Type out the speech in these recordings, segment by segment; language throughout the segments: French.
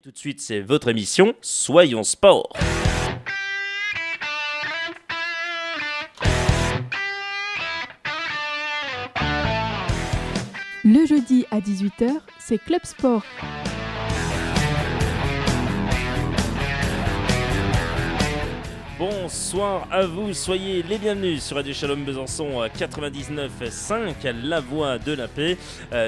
Tout de suite, c'est votre émission Soyons Sport. Le jeudi à 18h, c'est Club Sport. Bonsoir à vous, soyez les bienvenus sur Radio Shalom Besançon 99.5, la voix de la paix.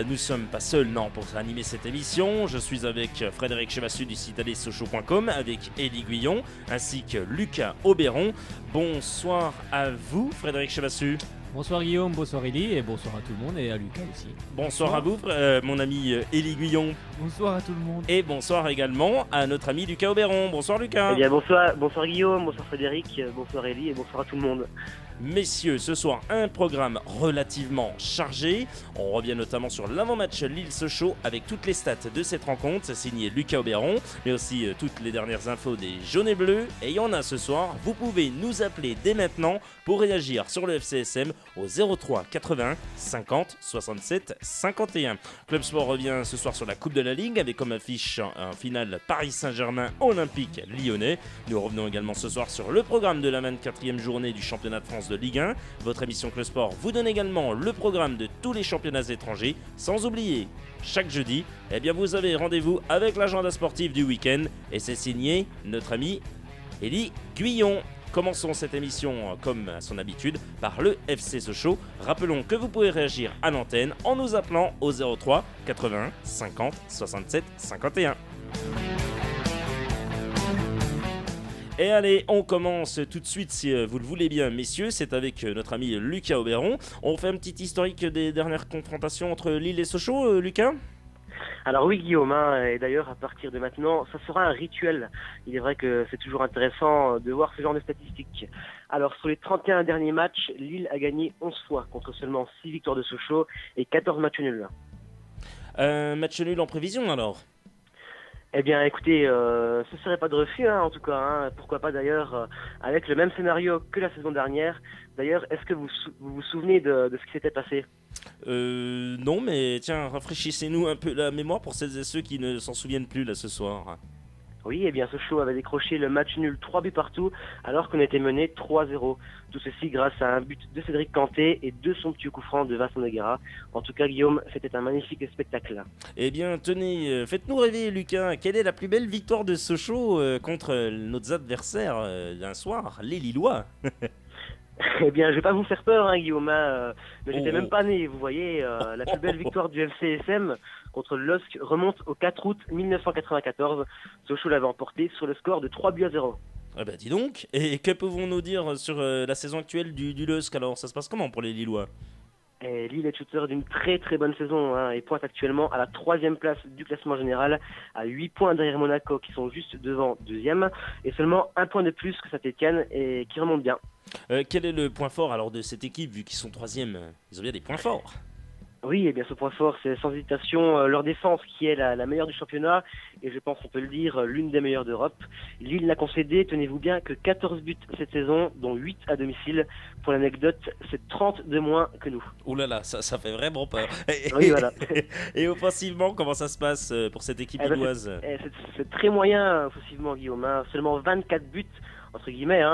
Nous sommes pas seuls, non, pour animer cette émission. Je suis avec Frédéric Chevassu du site allezsochaux.com, avec Élie Guillon, ainsi que Lucas Auberon. Bonsoir à vous, Frédéric Chevassu. Bonsoir Guillaume, bonsoir Élie et bonsoir à tout le monde et à Lucas aussi. Bonsoir à vous, mon ami Élie Guillon. Bonsoir à tout le monde. Et bonsoir également à notre ami Lucas Auberon. Bonsoir Lucas. Eh bien bonsoir Guillaume, bonsoir Frédéric, bonsoir Élie et bonsoir à tout le monde. Messieurs, ce soir, un programme relativement chargé. On revient notamment sur l'avant-match Lille-Sochaux avec toutes les stats de cette rencontre. C'est signé Lucas Auberon, mais aussi toutes les dernières infos des jaunes et bleus. Et il y en a ce soir. Vous pouvez nous appeler dès maintenant pour réagir sur le FCSM au 03 80 50 67 51. Club Sport revient ce soir sur la Coupe de la Ligue avec comme affiche un final Paris Saint-Germain Olympique Lyonnais. Nous revenons également ce soir sur le programme de la 24e journée du championnat de France de Ligue 1. Votre émission Club Sport vous donne également le programme de tous les championnats étrangers. Sans oublier, chaque jeudi, vous avez rendez-vous avec l'agenda sportif du week-end et c'est signé notre ami Élie Guillon. Commençons cette émission comme à son habitude par le FC Sochaux. Rappelons que vous pouvez réagir à l'antenne en nous appelant au 03 81 50 67 51. Et allez, on commence tout de suite si vous le voulez bien, messieurs. C'est avec notre ami Lucas Auberon. On fait un petit historique des dernières confrontations entre Lille et Sochaux, Lucas ? Alors oui Guillaume, et d'ailleurs à partir de maintenant, ça sera un rituel. Il est vrai que c'est toujours intéressant de voir ce genre de statistiques. Alors sur les 31 derniers matchs, Lille a gagné 11 fois contre seulement 6 victoires de Sochaux et 14 matchs nuls. Match nul en prévision alors ? Eh bien écoutez, ce serait pas de refus en tout cas, pourquoi pas d'ailleurs avec le même scénario que la saison dernière. D'ailleurs, est-ce que vous vous souvenez de ce qui s'était passé ? Non, mais tiens, rafraîchissez-nous un peu la mémoire pour celles et ceux qui ne s'en souviennent plus là ce soir. Oui, eh bien Sochaux avait décroché le match nul 3 buts partout alors qu'on était mené 3-0. Tout ceci grâce à un but de Cédric Kanté et 2 somptueux coups francs de Vincent Nogueira. En tout cas Guillaume, c'était un magnifique spectacle. Eh bien tenez, faites-nous rêver Lucas, quelle est la plus belle victoire de Sochaux contre nos adversaires d'un soir, les Lillois ? Eh bien je vais pas vous faire peur Guillaume, mais j'étais même pas né, vous voyez, la plus belle victoire du FCSM contre le LOSC remonte au 4 août 1994. Sochaux l'avait emporté sur le score de 3-0. Ah bah dis donc, et que pouvons-nous dire sur la saison actuelle du LOSC alors ? Ça se passe comment pour les Lillois ? Et Lille est shooter d'une très très bonne saison et pointe actuellement à la 3e place du classement général, à 8 points derrière Monaco qui sont juste devant 2e et seulement 1 point de plus que Saint-Etienne et qui remonte bien. Quel est le point fort alors de cette équipe vu qu'ils sont 3e ? Ils ont bien des points forts. Oui, et bien ce point fort, c'est sans hésitation leur défense qui est la meilleure du championnat et je pense qu'on peut le dire, l'une des meilleures d'Europe. Lille n'a concédé, tenez-vous bien, que 14 buts cette saison, dont 8 à domicile. Pour l'anecdote, c'est 30 de moins que nous. Ouh là là, ça fait vraiment peur. Oui, voilà. Et offensivement, comment ça se passe pour cette équipe lilloise ? C'est très moyen offensivement, Guillaume. Seulement 24 buts entre guillemets,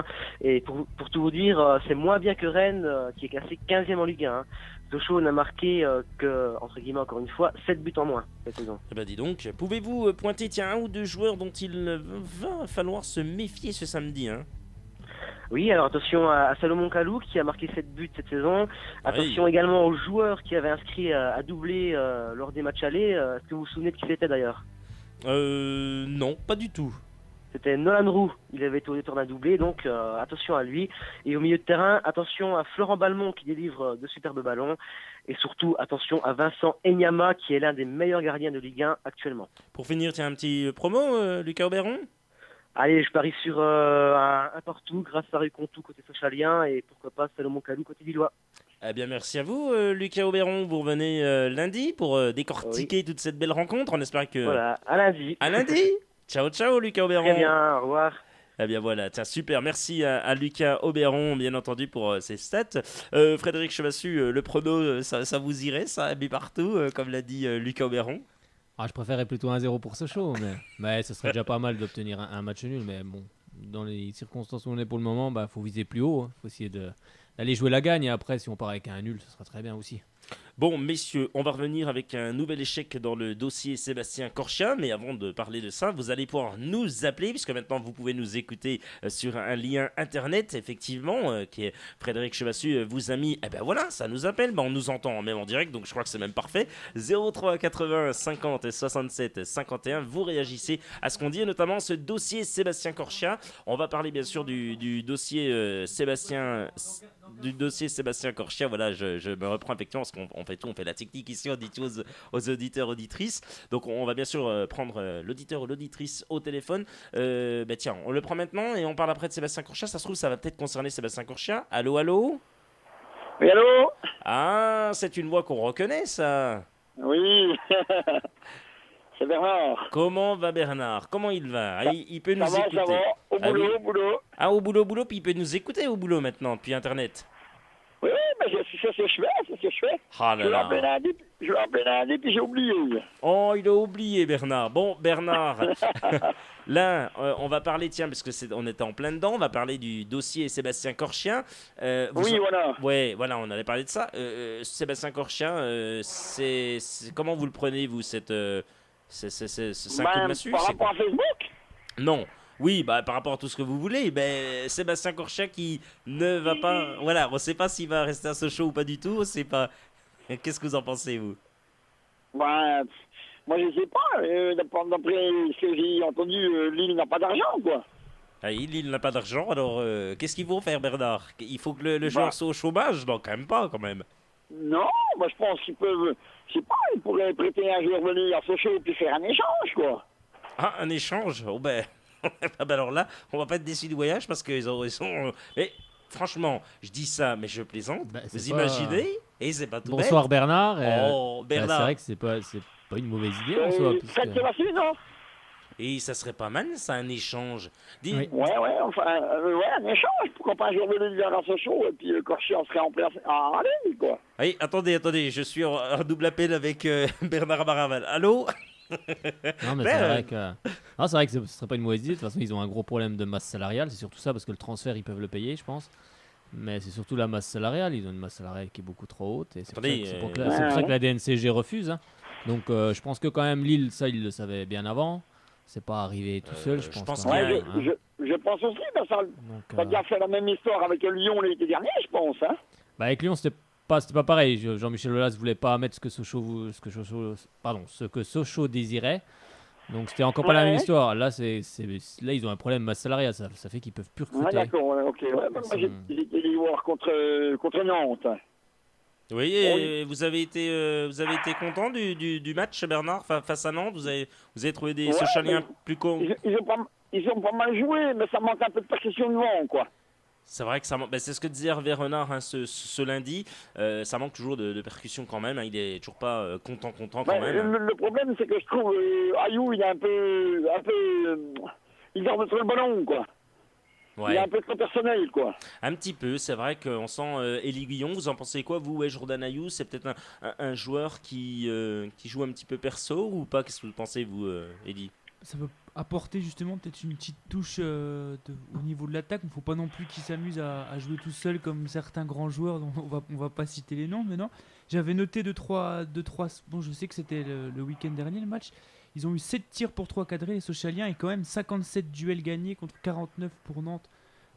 et pour tout vous dire, c'est moins bien que Rennes qui est classé 15e en Ligue 1. Sochaux n'a marqué que, entre guillemets encore une fois, 7 buts en moins cette saison. Eh ben dis donc, pouvez-vous pointer un ou deux joueurs dont il va falloir se méfier ce samedi Oui, alors attention à Salomon Kalou qui a marqué 7 buts cette saison. Attention également aux joueurs qui avaient inscrit à doubler lors des matchs allés. Est-ce que vous vous souvenez de qui c'était d'ailleurs ? Non, pas du tout. C'était Nolan Roux, il avait été au détour d'un doublé, donc attention à lui. Et au milieu de terrain, attention à Florent Balmont qui délivre de superbes ballons. Et surtout, attention à Vincent Enyama qui est l'un des meilleurs gardiens de Ligue 1 actuellement. Pour finir, tiens, un petit promo, Lucas Auberon ? Allez, je parie sur un partout grâce à Rucontou côté sochalien et pourquoi pas Salomon Kalou côté lillois. Eh bien, merci à vous, Lucas Auberon. Vous revenez lundi pour décortiquer toute cette belle rencontre. On espère que... Voilà, à lundi. À lundi. Ciao, ciao, Lucas Auberon. Très bien, au revoir. Eh bien voilà, tiens, super, merci à Lucas Auberon, bien entendu, pour ses stats. Frédéric Chevassu, le prono, ça vous irait, ça, mais partout, comme l'a dit Lucas Auberon ? Ah, je préférerais plutôt 1-0 pour Sochaux, mais ce serait déjà pas mal d'obtenir un match nul. Mais bon, dans les circonstances où on est pour le moment, faut viser plus haut. Hein. Faut essayer d'aller jouer la gagne. Et après, si on part avec un nul, ce sera très bien aussi. Bon, messieurs, on va revenir avec un nouvel échec dans le dossier Sébastien Corchia, mais avant de parler de ça, vous allez pouvoir nous appeler, puisque maintenant vous pouvez nous écouter sur un lien internet, effectivement, qui est Frédéric Chevassu vous a mis, voilà, ça nous appelle, on nous entend même en direct, donc je crois que c'est même parfait, 03 80 50 67 51, vous réagissez à ce qu'on dit, et notamment ce dossier Sébastien Corchia. On va parler bien sûr du dossier Sébastien Corchia, voilà, je me reprends effectivement, parce qu'on fait tout, on fait la technique ici, on dit tout aux auditeurs, auditrices. Donc on va bien sûr prendre l'auditeur ou l'auditrice au téléphone. Tiens, on le prend maintenant et on parle après de Sébastien Corchia. Ça se trouve, ça va peut-être concerner Sébastien Corchia. Allô, allô ? Oui, allô ? Ah, c'est une voix qu'on reconnaît, ça. Oui, c'est Bernard. Comment va Bernard ? Comment il va ? Il peut nous ça va, écouter. Ça va, au boulot, oui. au boulot. Ah, au boulot, puis il peut nous écouter au boulot maintenant, depuis Internet. Oui, mais c'est ce que je fais. Ah là là. Je l'ai appelé lundi, puis j'ai oublié. Oh, il a oublié, Bernard. Bon, Bernard, là, on va parler, tiens, parce que on était en plein dedans, on va parler du dossier Sébastien Corchia. Voilà. Ouais, voilà, on allait parler de ça. Sébastien Corchia, c'est comment vous le prenez, vous, c'est un coup de massue? Par rapport à Facebook ? Non. Oui, par rapport à tout ce que vous voulez, Sébastien Corchia qui ne va pas... Voilà, on ne sait pas s'il va rester à Sochaux ou pas du tout, on sait pas... Qu'est-ce que vous en pensez, vous ? Moi, je sais pas. D'après ce que j'ai entendu, Lille n'a pas d'argent, quoi. Ah, Lille n'a pas d'argent, alors qu'est-ce qu'ils vont faire, Bernard ? Il faut que le joueur soit au chômage ? Non, quand même pas, quand même. Non, moi je pense qu'ils peuvent... Je sais pas, ils pourraient prêter un joueur venu à Sochaux puis faire un échange, quoi. Ah, un échange ? Oh alors là, on va pas être déçus du voyage parce qu'ils sont... Mais franchement, je dis ça, mais je plaisante. Vous imaginez ? Et c'est pas tout bête. Bonsoir Bernard. Bernard. C'est vrai que c'est pas une mauvaise idée en soi. Faites Sébastien, non ? Et ça serait pas mal, ça, un échange. Oui. Ouais, un échange. Pourquoi pas un jour venu à Sochaux et puis Corchia serait en place à Lille, quoi. Oui, attendez, je suis en double appel avec Bernard Baraval. Allô ? Non, mais c'est vrai que ce serait pas une mauvaise idée. De toute façon, ils ont un gros problème de masse salariale. C'est surtout ça, parce que le transfert, ils peuvent le payer, je pense. Mais c'est surtout la masse salariale. Ils ont une masse salariale qui est beaucoup trop haute. Et c'est pour ça que la DNCG refuse. Hein. Donc, je pense que quand même, Lille, ça, ils le savaient bien avant. C'est pas arrivé tout seul, je pense. Je pense aussi. Ça a déjà fait la même histoire avec Lyon l'été dernier, je pense. Hein. Avec Lyon, c'était pas pareil. Jean-Michel Aulas voulait pas mettre ce que Sochaux désirait. Donc c'était encore pas la même histoire. Là, là ils ont un problème masse salariale. Ça fait qu'ils peuvent plus recruter. D'accord, ok. Moi, j'étais allé voir contre Nantes. Oui, et vous avez été content du match, Bernard, face à Nantes. Vous avez trouvé des Sochaliens plus ils ont pas mal joué, mais ça manque un peu de percussion devant, quoi. C'est vrai que ça manque. C'est ce que disait Hervé Renard ce lundi. Ça manque toujours de percussion quand même. Hein. Il est toujours pas content quand même. Le problème, c'est que je trouve Ayou, il est un peu, il garde sur le ballon, quoi. Ouais. Il est un peu trop personnel, quoi. Un petit peu, c'est vrai qu'on sent Élie Guillon. Vous en pensez quoi, vous, Jordan Ayou? C'est peut-être un joueur qui joue un petit peu perso ou pas? Qu'est-ce que vous pensez, vous, Élie? Ça peut apporter justement peut-être une petite touche au niveau de l'attaque. Il ne faut pas non plus qu'il s'amuse à jouer tout seul comme certains grands joueurs dont on va pas citer les noms, mais non. J'avais noté 2-3. Bon, je sais que c'était le week-end dernier le match. Ils ont eu 7 tirs pour 3 cadrés, les Sochaliens, et quand même 57 duels gagnés contre 49 pour Nantes.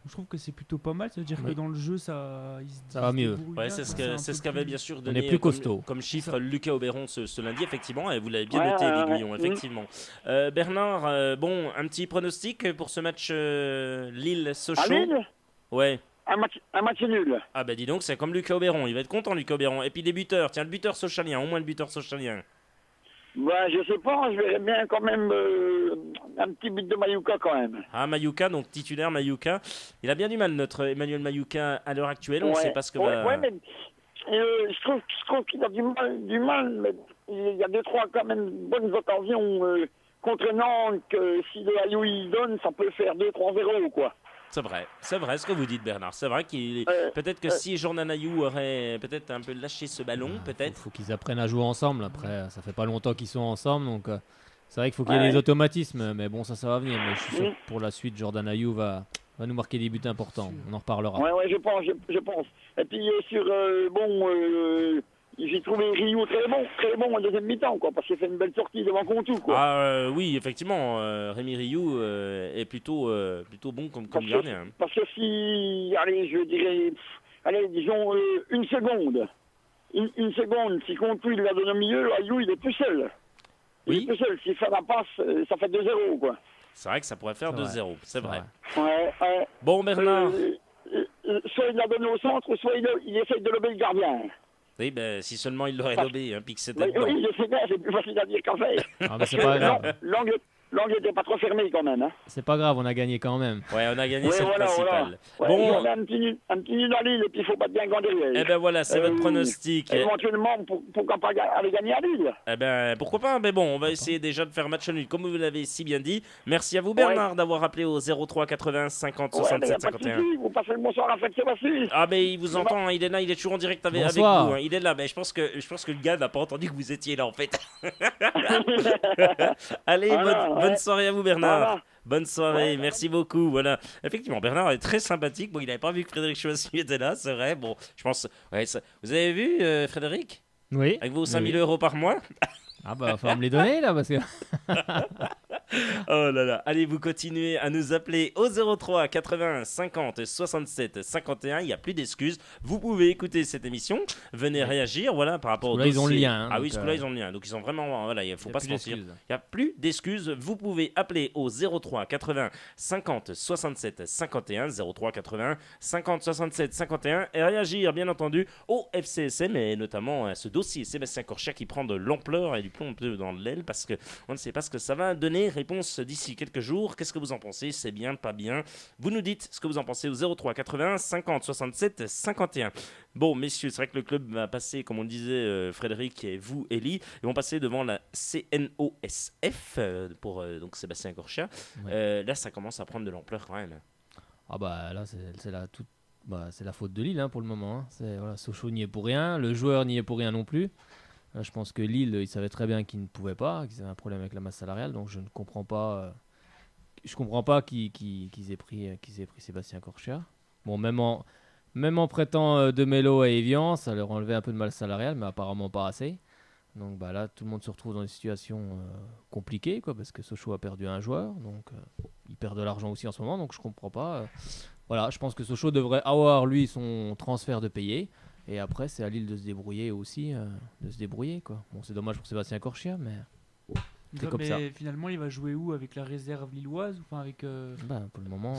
Je trouve que c'est plutôt pas mal, ça veut dire que dans le jeu ça va mieux. Ouais, c'est ce qu'avait bien sûr donné plus costaud. Comme chiffre Lucas Auberon ce lundi, effectivement, et vous l'avez bien noté, Élie Guillon, effectivement. Bernard, un petit pronostic pour ce match Lille-Sochaux? Lille ? Ouais. Un match nul. Ah dis donc, c'est comme Lucas Auberon, il va être content, Lucas Auberon. Et puis les buteurs, tiens, le buteur sochalien, au moins le buteur sochalien. Je sais pas, je verrais bien quand même un petit but de Mayuka quand même. Ah, Mayuka, donc titulaire Mayuka. Il a bien du mal, notre Emmanuel Mayuka, à l'heure actuelle. On ne sait pas ce que va... Ouais, mais je trouve qu'il a du mal, mais il y a 2-3 quand même bonnes occasions contre Nantes que si le Ayou il donne, ça peut faire 2-3-0, quoi. C'est vrai ce que vous dites, Bernard. C'est vrai qu'il peut-être que si Jordan Ayew aurait peut-être un peu lâché ce ballon, peut-être. Faut qu'ils apprennent à jouer ensemble. Après, ça fait pas longtemps qu'ils sont ensemble, donc c'est vrai qu'il faut qu'il y ait des automatismes. Mais bon, ça va venir. Mais je suis sûr que pour la suite, Jordan Ayew va nous marquer des buts importants. On en reparlera. Ouais, je pense. Et puis j'ai trouvé Rio très bon en deuxième mi-temps, quoi, parce qu'il fait une belle sortie devant Contou, quoi. Oui, effectivement, Rémi Rioux est plutôt bon comme gardien. Parce que si, je dirais, disons une seconde, si Contou il la donne au milieu, Rioux il est tout seul. Oui. Il est tout seul. S'il fait la passe, ça fait 2-0, quoi. C'est vrai que ça pourrait faire 2-0, c'est vrai. Ouais. Bon, Bernard. Soit il la donne au centre, soit il essaye de lober le gardien. Oui, si seulement il l'aurait lobé, puis que c'était dedans. Oui, je sais bien, c'est plus facile à dire qu'en fait. Mais c'est pas grave. L'angle n'était pas trop fermé quand même. Hein. C'est pas grave, on a gagné quand même. Ouais, on a gagné, c'est le principal. Ouais, bon, un petit nul à Lille et puis il faut pas bien gagner derrière. Eh ben voilà, c'est votre pronostic. Éventuellement, pourquoi pas aller gagner à Lille? Eh ben pourquoi pas, mais bon, on va essayer déjà de faire match nul, comme vous l'avez si bien dit. Merci à vous Bernard d'avoir appelé au 03 80 50 67 51. Vous passez le bonsoir à Fred Sébastien. Ah mais il vous entend, il est là, il est toujours en direct avec vous. Hein. Il est là, mais je pense que le gars n'a pas entendu que vous étiez là en fait. Allez, bonne soirée à vous Bernard. Voilà. Bonne soirée, merci beaucoup. Voilà. Effectivement, Bernard est très sympathique. Bon, il n'avait pas vu que Frédéric Choisy était là, c'est vrai. Bon, je pense. Ouais, vous avez vu Frédéric? Oui. Avec vos 5 000 euros par mois? Ah bah, faut me les donner là parce que. Oh là là. Allez, vous continuez à nous appeler au 03 80 50 67 51. Il n'y a plus d'excuses. Vous pouvez écouter cette émission. Venez réagir, voilà, par rapport au dossier. Ils ont le lien. Ah oui, là ils ont le lien. Donc ils ont vraiment, voilà, il faut pas se mentir. Il n'y a plus d'excuses. Vous pouvez appeler au 03 80 50 67 51, 03 80 50 67 51 et réagir, bien entendu, au FCSM et notamment à ce dossier Sébastien Corchia qui prend de l'ampleur et du plomb un peu dans l'aile parce que on ne sait pas ce que ça va donner. Réponse d'ici quelques jours. Qu'est-ce que vous en pensez? C'est bien, pas bien? Vous nous dites ce que vous en pensez au 03 80 50 67 51. Bon, messieurs, c'est vrai que le club va passer, comme on disait, Frédéric et vous, Elie, ils vont passer devant la CNOSF pour donc Sébastien Corchia. Ouais. Là, ça commence à prendre de l'ampleur quand même. Ah bah là, c'est la faute de Lille pour le moment. Hein. Sochaux n'y est pour rien, le joueur n'y est pour rien non plus. Là, je pense que Lille, ils savaient très bien qu'ils ne pouvaient pas, qu'ils avaient un problème avec la masse salariale, donc je ne comprends pas. Je comprends pas qu'ils aient pris Sébastien Corchia. Bon, même en prêtant De Mello à Evian, ça leur enlevait un peu de masse salariale, mais apparemment pas assez. Donc bah là, tout le monde se retrouve dans des situations compliquées, quoi, parce que Sochaux a perdu un joueur, donc il perd de l'argent aussi en ce moment, donc je comprends pas. Voilà, je pense que Sochaux devrait avoir lui son transfert de payer. Et après, c'est à Lille de se débrouiller aussi, quoi. Bon, c'est dommage pour Sébastien Corchia, mais c'est comme ça. Mais finalement, il va jouer où? Avec la réserve lilloise? Enfin, avec. Pour le moment.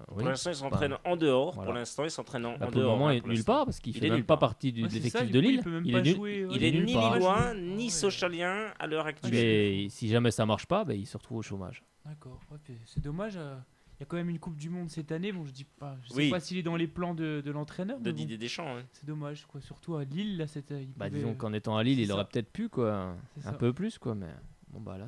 Pour l'instant, il s'entraîne en dehors. Voilà. Pour l'instant, il s'entraîne en dehors. Pour le moment, il est nulle part parce qu'il ne fait même pas partie de l'effectif de Lille. Il est ni lillois, ni sochalien à l'heure actuelle. Mais si jamais ça ne marche pas, il se retrouve au chômage. D'accord. C'est dommage. Il y a quand même une Coupe du Monde cette année. Bon, je sais pas s'il est dans les plans de l'entraîneur. De Didier Deschamps. Hein. C'est dommage, quoi. Surtout à Lille, là, disons qu'en étant à Lille, il aurait peut-être pu, quoi. Un peu plus, quoi. Mais bon, là,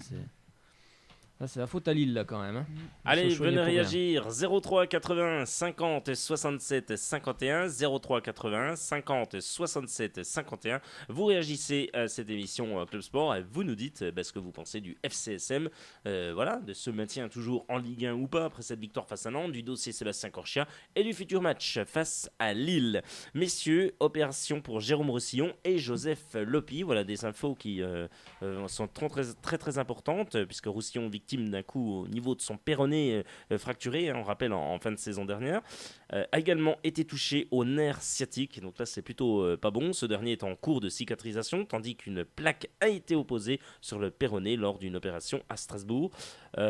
c'est la faute à Lille, là, quand même. Hein. Allez, venez réagir. 03 80 50 67 51. 03 80 50 67 51. Vous réagissez à cette émission Club Sport et vous nous dites ce que vous pensez du FCSM. Voilà, de ce maintien toujours en Ligue 1 ou pas après cette victoire face à Nantes, du dossier Sébastien Corchia et du futur match face à Lille. Messieurs, opération pour Jérôme Roussillon et Joseph Lopi. Voilà des infos qui sont très très importantes puisque Roussillon victime d'un coup au niveau de son péroné fracturé, on rappelle en fin de saison dernière, a également été touché au nerf sciatique, donc là c'est plutôt pas bon, ce dernier est en cours de cicatrisation, tandis qu'une plaque a été opposée sur le péroné lors d'une opération à Strasbourg. Il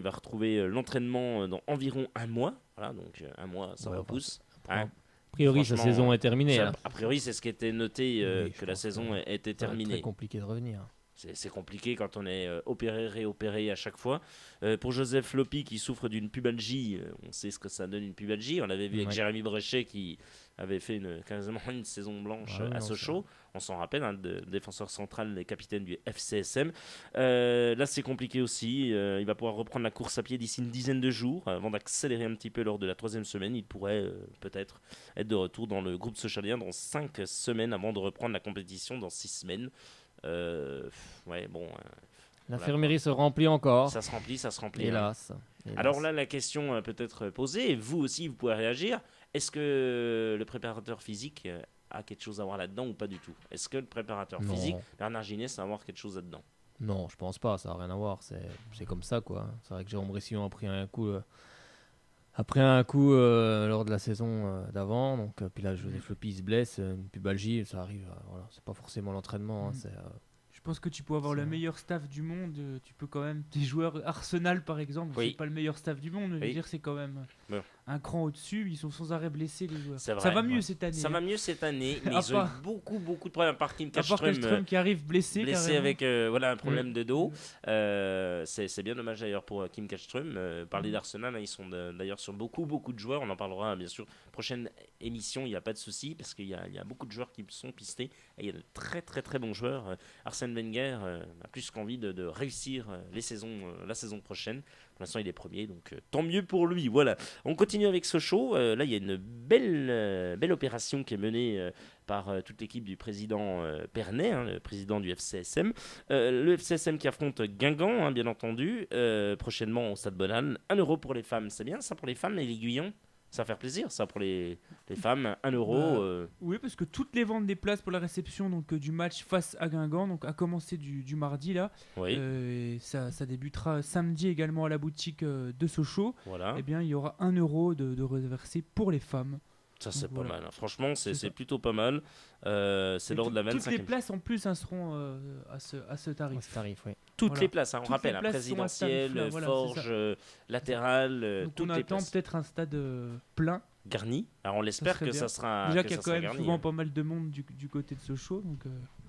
va retrouver l'entraînement dans environ un mois, voilà, donc un mois ça repousse. A priori, sa saison est terminée. A priori, c'est ce qui était noté, que la saison était terminée. C'est très compliqué de revenir. C'est compliqué quand on est opéré, réopéré à chaque fois. Pour Joseph Lopi qui souffre d'une pubalgie, on sait ce que ça donne une pubalgie. On l'avait vu avec Jérémy Bréchet qui avait fait quasiment une saison blanche à Sochaux. On s'en rappelle, défenseur central et capitaine du FCSM. Là, c'est compliqué aussi. Il va pouvoir reprendre la course à pied d'ici une dizaine de jours. Avant d'accélérer un petit peu lors de la 3e semaine, il pourrait peut-être être de retour dans le groupe sochalien dans 5 semaines avant de reprendre la compétition dans 6 semaines. L'infirmerie se remplit encore. Ça se remplit. Hélas. Alors là, la question peut être posée, et vous aussi, vous pouvez réagir. Est-ce que le préparateur physique a quelque chose à voir là-dedans ou pas du tout? Est-ce que le préparateur physique, Bernard Ginès, va avoir quelque chose là-dedans? Non, je pense pas, ça n'a rien à voir. C'est comme ça, quoi. C'est vrai que Jérôme Bressillon a pris un coup... lors de la saison d'avant, donc puis là Joseph Lopi se blesse, une pubalgie, ça arrive, c'est pas forcément l'entraînement. Je pense que tu peux avoir le meilleur staff du monde, tu peux quand même, tes joueurs Arsenal par exemple, c'est pas le meilleur staff du monde, je veux dire c'est quand même un cran au-dessus, ils sont sans arrêt blessés les joueurs. Vrai, ça va mieux cette année. Ça va mieux cette année, mais ils ont eu beaucoup de problèmes, par Kim Kallström qui arrive blessé avec un problème de dos. C'est bien dommage d'ailleurs pour Kim Kallström. Parler d'Arsenal, ils sont d'ailleurs sur beaucoup de joueurs, on en parlera bien sûr prochaine émission, il n'y a pas de souci parce qu'il y a beaucoup de joueurs qui sont pistés et il y a de très bons joueurs. Arsène Wenger a plus qu'envie de réussir la saison prochaine. Pour l'instant, il est premier, donc tant mieux pour lui. Voilà. On continue avec Sochaux. Là, il y a une belle opération qui est menée par toute l'équipe du président Pernet, le président du FCSM. Le FCSM qui affronte Guingamp, bien entendu, prochainement au Stade Bonal. 1 euro pour les femmes. C'est bien ça pour les femmes et l'Aiguillon? Ça va faire plaisir, ça, pour les femmes. 1 euro. Oui, parce que toutes les ventes des places pour la réception du match face à Guingamp, donc à commencer du mardi, là. Oui. Ça débutera samedi également à la boutique de Sochaux. Voilà. Eh bien, il y aura 1 euro de reversé pour les femmes. Ça, c'est pas mal. Franchement, c'est plutôt pas mal. C'est lors de la 25e. Toutes les places, en plus, seront à ce tarif. Oui. Toutes les places, on rappelle, présidentielle, forge, latérale, toutes les places. On attend peut-être un stade plein. Garni. Alors, on espère que ça sera déjà qu'il y a quand même souvent pas mal de monde du côté de Sochaux. Donc,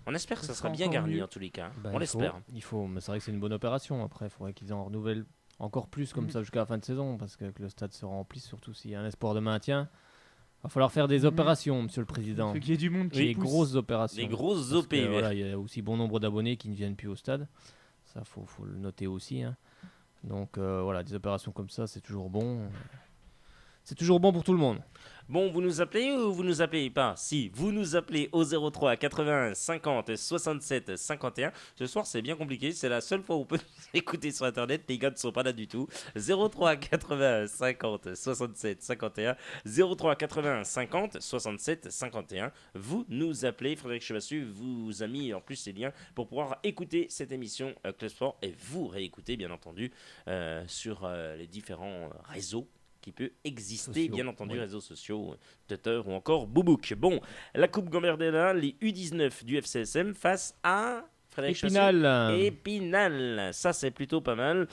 on espère que ça sera bien garni, en tous les cas. On l'espère. Mais c'est vrai que c'est une bonne opération. Après, il faudrait qu'ils en renouvellent encore plus comme ça jusqu'à la fin de saison, parce que le stade se remplisse, surtout s'il y a un espoir de maintien. Il va falloir faire des opérations, monsieur le président. Il faut qu'il y ait du monde qui pousse. Grosses opérations. Des grosses OP. Il y a aussi bon nombre d'abonnés qui ne viennent plus au stade. Ça, faut le noter aussi. Donc des opérations comme ça, c'est toujours bon. C'est toujours bon pour tout le monde. Bon, vous nous appelez ou vous nous appelez pas? Si, vous nous appelez au 03 81 50 67 51. Ce soir, c'est bien compliqué. C'est la seule fois où on peut écouter sur Internet. Les gars ne sont pas là du tout. 03 81 50 67 51. 03 81 50 67 51. Vous nous appelez. Frédéric Chevassu vous a mis en plus ces liens pour pouvoir écouter cette émission Club Sport et vous réécouter, bien entendu, sur les différents réseaux qui peut exister, bien entendu, réseaux sociaux, Twitter ou encore Boubouk. Bon, la Coupe Gambardella, les U19 du FCSM face à Épinal. Ça, c'est plutôt pas mal.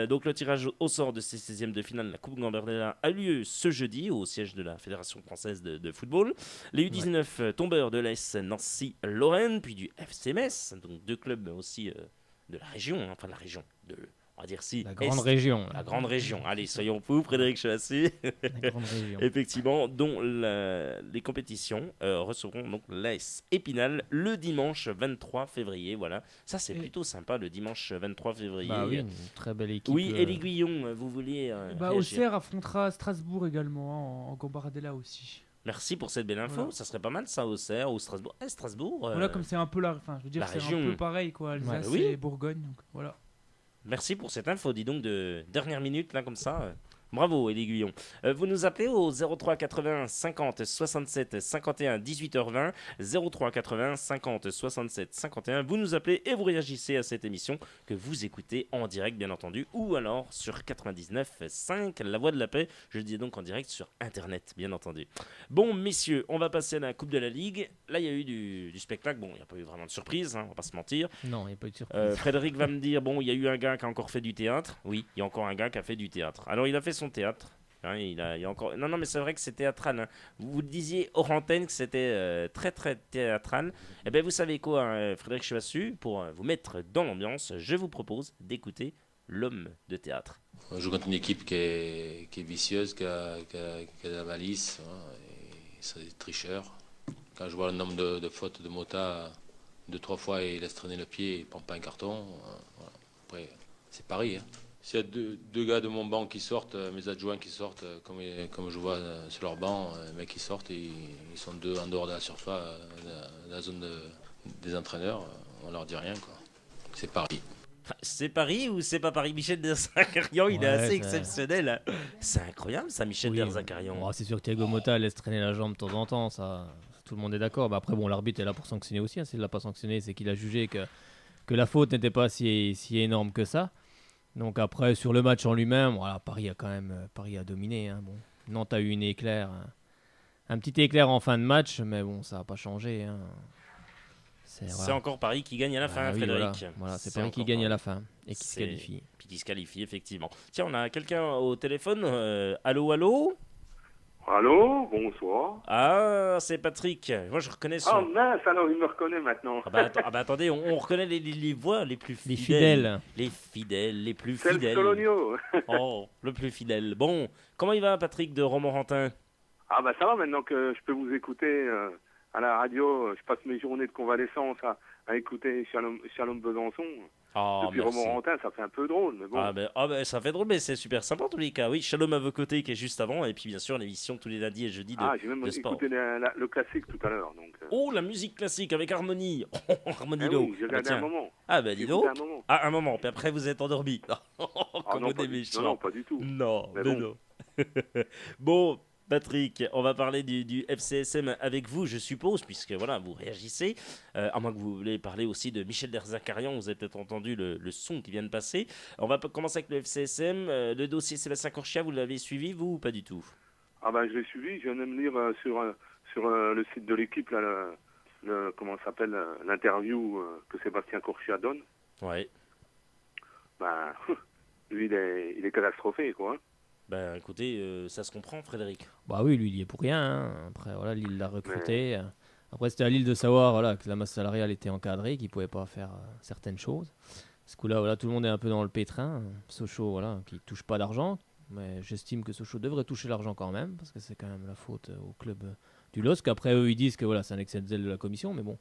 Donc, le tirage au sort de ces 16e de finale de la Coupe Gambardella a lieu ce jeudi au siège de la Fédération française de football. Les U19 tombeurs de l'AS Nancy-Lorraine, puis du FC Metz, donc 2 clubs aussi de la région, de on va dire la grande région. La grande région. Allez, soyons fous, Frédéric Chevassu. La grande région. Effectivement, dont les compétitions recevront donc l'AS Épinal le dimanche 23 février. Voilà. Ça, c'est plutôt sympa, le dimanche 23 février. Bah oui, une très belle équipe. Oui, et l'Aiguillon, vous vouliez Auxerre affrontera Strasbourg également en Gambardella aussi. Merci pour cette belle info. Voilà. Ça serait pas mal, ça, Auxerre ou Strasbourg. Strasbourg. Voilà, comme c'est un peu la région. Un peu pareil, quoi. Alsace et Bourgogne. Donc, voilà. Merci pour cette info, dis donc, de dernière minute, là, comme ça. Bravo, Élie Guillon. Vous nous appelez au 03 80 50 67 51 18h20. 03 80 50 67 51. Vous nous appelez et vous réagissez à cette émission que vous écoutez en direct, bien entendu, ou alors sur 99.5, La Voix de la Paix. Je le dis donc en direct sur Internet, bien entendu. Bon, messieurs, on va passer à la Coupe de la Ligue. Là, il y a eu du spectacle. Bon, il n'y a pas eu vraiment de surprise, on va pas se mentir. Non, il n'y a pas eu de surprise. Frédéric va me dire, bon, il y a eu un gars qui a encore fait du théâtre. Oui, il y a encore un gars qui a fait du théâtre. Alors, il a fait son théâtre. Hein, il y a encore... Non, mais c'est vrai que c'est théâtral. Hein. Vous disiez hors antenne que c'était très très théâtral. Eh bien, vous savez quoi, hein, Frédéric Chevassu, pour vous mettre dans l'ambiance, je vous propose d'écouter l'homme de théâtre. On joue contre une équipe qui est vicieuse, qui a de la malice, hein, et c'est des tricheurs. Quand je vois le nombre de fautes de Mota, 2-3 fois il laisse traîner le pied, il prend pas un carton. Voilà. Après, c'est Paris. Hein. S'il y a deux gars de mon banc qui sortent, mes adjoints qui sortent, comme je vois sur leur banc, les mecs qui sortent, ils sont 2 en dehors de la surface, de la zone des entraîneurs, on leur dit rien, quoi. C'est Paris. C'est Paris ou c'est pas Paris? Michel Derzakarian, il est assez exceptionnel. C'est incroyable ça, Michel Derzakarian. Bon, c'est sûr que Thiago Motta laisse traîner la jambe de temps en temps, ça, tout le monde est d'accord. Bah, après, bon, l'arbitre est là pour sanctionner aussi. Hein. S'il ne l'a pas sanctionné, c'est qu'il a jugé que la faute n'était pas si énorme que ça. Donc après, sur le match en lui-même, voilà, Paris a dominé. Hein. Bon, Nantes a eu une éclair, un petit éclair en fin de match, mais bon, ça n'a pas changé. Hein. C'est encore Paris qui gagne à la fin, Frédéric. Voilà, c'est Paris qui gagne à la fin et qui se qualifie. Puis qui se qualifie, effectivement. Tiens, on a quelqu'un au téléphone. Allô? Allô, bonsoir. Ah, c'est Patrick. Moi, je reconnais son... Ah mince, alors il me reconnaît maintenant. Attendez, on reconnaît les voix les plus fidèles. Les fidèles, les plus c'est fidèles. C'est le Colonio. Oh, le plus fidèle. Bon, comment il va, Patrick de Romorantin? Ah bah ça va, maintenant que je peux vous écouter à la radio. Je passe mes journées de convalescence à écouter Shalom Besançon. Oh, depuis Romorantin, ça fait un peu drôle, mais bon. Ça fait drôle, mais c'est super sympa en tous les cas. Oui, Shalom à vos côtés qui est juste avant, et puis bien sûr l'émission tous les lundis et jeudis de sport. J'ai même écouté le classique tout à l'heure. Donc, Oh, la musique classique avec Harmonie. Harmonie oui, j'ai regardé un moment. Ah bah dis donc. Un moment, puis après vous êtes endormi. Comme non, non, pas du tout. Non, mais non. Bon, Patrick, on va parler du FCSM avec vous, je suppose, puisque voilà, vous réagissez. À moins que vous voulez parler aussi de Michel Derzakarian, vous avez peut-être entendu le son qui vient de passer. On va commencer avec le FCSM. Le dossier Sébastien Corchia, vous l'avez suivi, vous, ou pas du tout? Ah ben, je l'ai suivi, je viens de me lire sur le site de l'équipe, là, comment ça s'appelle, l'interview que Sébastien Corchia donne. Ouais. Ben, lui, il est catastrophé, quoi. Ben écoutez, ça se comprend, Frédéric. Bah oui, lui il y est pour rien. Hein. Après voilà, Lille l'a recruté. Après c'était à Lille de savoir voilà que la masse salariale était encadrée, qu'il pouvait pas faire certaines choses. Ce coup-là, voilà, tout le monde est un peu dans le pétrin. Sochaux, voilà, qui touche pas d'argent, mais j'estime que Sochaux devrait toucher l'argent quand même parce que c'est quand même la faute au club du LOSC. Après eux ils disent que voilà c'est un excès de zèle de la commission, mais bon.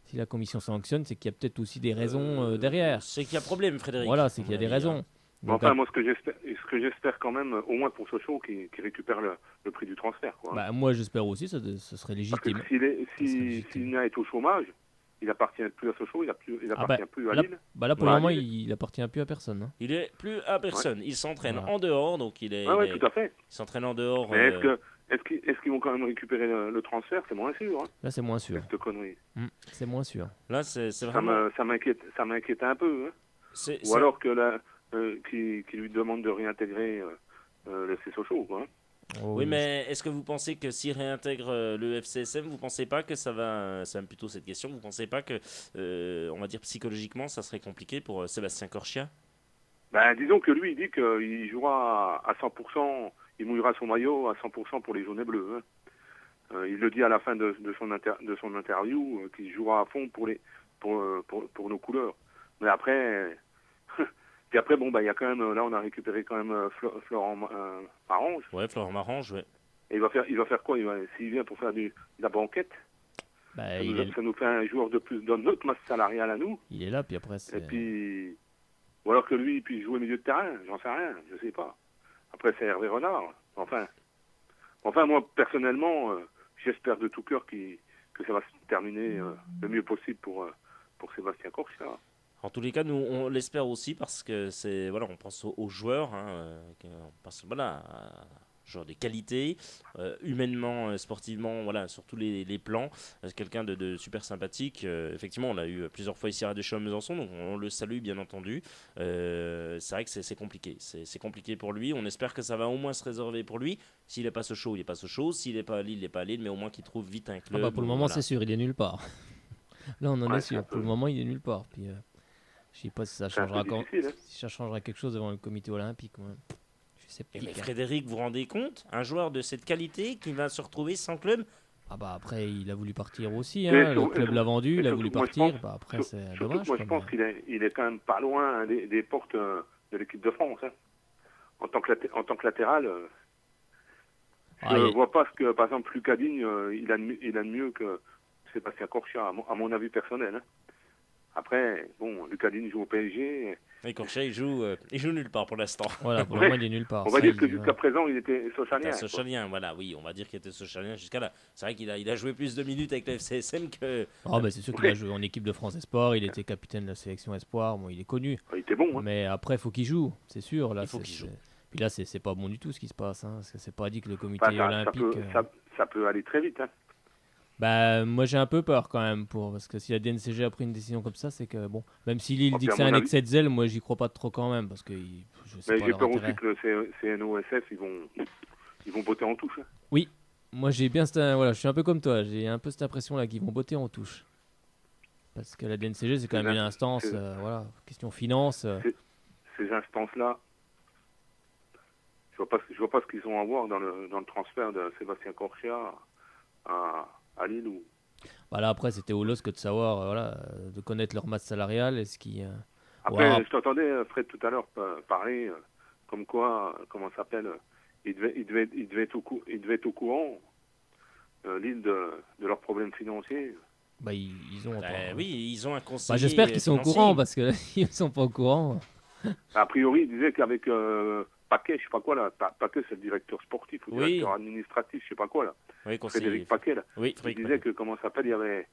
Si la commission sanctionne, c'est qu'il y a peut-être aussi des raisons derrière. C'est qu'il y a problème, Frédéric. Voilà, c'est qu'il y a des raisons. Donc, enfin, moi, ce que j'espère quand même, au moins pour Sochaux, qui récupère le prix du transfert, quoi. Bah, moi, j'espère aussi, ce serait légitime. Parce que s'il est au chômage, il appartient plus à Sochaux, il appartient plus à Lille. Là, pour le moment, il appartient plus à personne. Hein. Il est plus à personne. Il s'entraîne en dehors, donc il est. Oui, tout à fait. Il s'entraîne en dehors. Mais est-ce qu'ils vont quand même récupérer le transfert? C'est moins sûr. Hein. Là, c'est moins sûr. Cette connerie. C'est moins sûr. Là, c'est vraiment. Ça m'inquiète un peu. Hein. Alors que là. Qui lui demande de réintégrer le FC Sochaux, quoi. Oui, mais est-ce que vous pensez que s'il réintègre le FCSM, vous pensez pas que ça va, c'est même plutôt cette question, vous pensez pas que, on va dire psychologiquement, ça serait compliqué pour Sébastien Corchia? Ben, disons que lui, il dit qu'il jouera à 100%, il mouillera son maillot à 100% pour les jaunes et bleus. Hein. Il le dit à la fin de son interview, qu'il jouera à fond pour nos couleurs. Mais après... Puis après, bon, il y a quand même, là, on a récupéré quand même Florent Marange. Ouais, Florent Marange, ouais. Et il va faire quoi? S'il vient pour faire de la banquette, ça nous fait un joueur de plus dans notre masse salariale à nous. Il est là, puis après, c'est... Et puis, ou alors que lui, il puisse jouer milieu de terrain, j'en sais rien, je sais pas. Après, c'est Hervé Renard. Enfin, moi, personnellement, j'espère de tout cœur que ça va se terminer le mieux possible pour Sébastien Corchia. En tous les cas, nous, on l'espère aussi parce que c'est voilà, on pense aux joueurs, on pense voilà, joueurs de qualité, humainement, sportivement, voilà, sur tous les plans. Quelqu'un de super sympathique. Effectivement, on l'a eu plusieurs fois ici à Radio Show à Besançon, donc on le salue bien entendu. C'est vrai que c'est compliqué, c'est compliqué pour lui. On espère que ça va au moins se réserver pour lui. S'il n'est pas Sochaux, il n'est pas Sochaux. S'il n'est pas à Lille, il n'est pas à Lille, mais au moins qu'il trouve vite un club. Pour le moment, c'est sûr, il est nulle part. Là, on en est sûr. Pour le moment, il est nulle part. Puis, je sais pas si ça changera si ça changera quelque chose devant le comité olympique. Ouais. Je sceptique. Mais Frédéric, vous vous rendez compte, un joueur de cette qualité qui va se retrouver sans club? Ah bah après, il a voulu partir aussi, hein. Le club l'a vendu, il a voulu partir. Bah après, c'est dommage. Moi, je pense qu'il est quand même pas loin des portes de l'équipe de France. Hein. En tant que latéral, je ne vois pas ce que, par exemple, Lucas Digne, il a de mieux que Sébastien Corchia, à mon avis personnel. Hein. Après, bon, Lucas Digne joue au PSG. Et Corchia, il joue nulle part pour l'instant. Voilà, pour le moment, il est nulle part. On va dire que jusqu'à présent, il était Sochalien. Sochalien, voilà, oui, on va dire qu'il était Sochalien jusqu'à là. C'est vrai qu'il a joué plus de minutes avec le FCSM que... Ah bah c'est sûr qu'il a joué en équipe de France Espoir, il était capitaine de la sélection Espoir, bon, il est connu. Il était bon. Hein. Mais après, il faut qu'il joue, c'est sûr. Là, il faut qu'il joue. Puis là, c'est pas bon du tout ce qui se passe, hein, parce que c'est pas dit que le comité olympique... Ça peut aller très vite, hein. Bah, moi j'ai un peu peur quand même, parce que si la DNCG a pris une décision comme ça, c'est que bon, même si Lille dit que c'est un excès de zèle, moi j'y crois pas trop quand même, parce que je sais mais pas j'ai leur peur intérêt. aussi que le CNOSF, ils vont botter en touche. Hein. Oui, moi j'ai bien voilà, je suis un peu comme toi, j'ai un peu cette impression là qu'ils vont botter en touche. Parce que la DNCG c'est quand même une instance, voilà, question finance. Ces instances-là, je vois pas ce qu'ils ont à voir dans le transfert de Sébastien Corchia à Lille ou... Bah là après c'était au LOSC de savoir voilà, de connaître leur masse salariale et ce qui après je t'entendais Fred tout à l'heure parler comme quoi comment ça s'appelle il devait être au courant Lille de leurs problèmes financiers. Bah ils ont oui, ils ont un conseiller. Bah, j'espère qu'ils sont au courant parce que ils sont pas au courant. A priori, il disait qu'avec Paquet, je sais pas quoi là, Paquet c'est le directeur sportif ou directeur administratif, je sais pas quoi là. Oui, Frédéric Paquet là. Oui, il disait que comment ça s'appelle, il y avait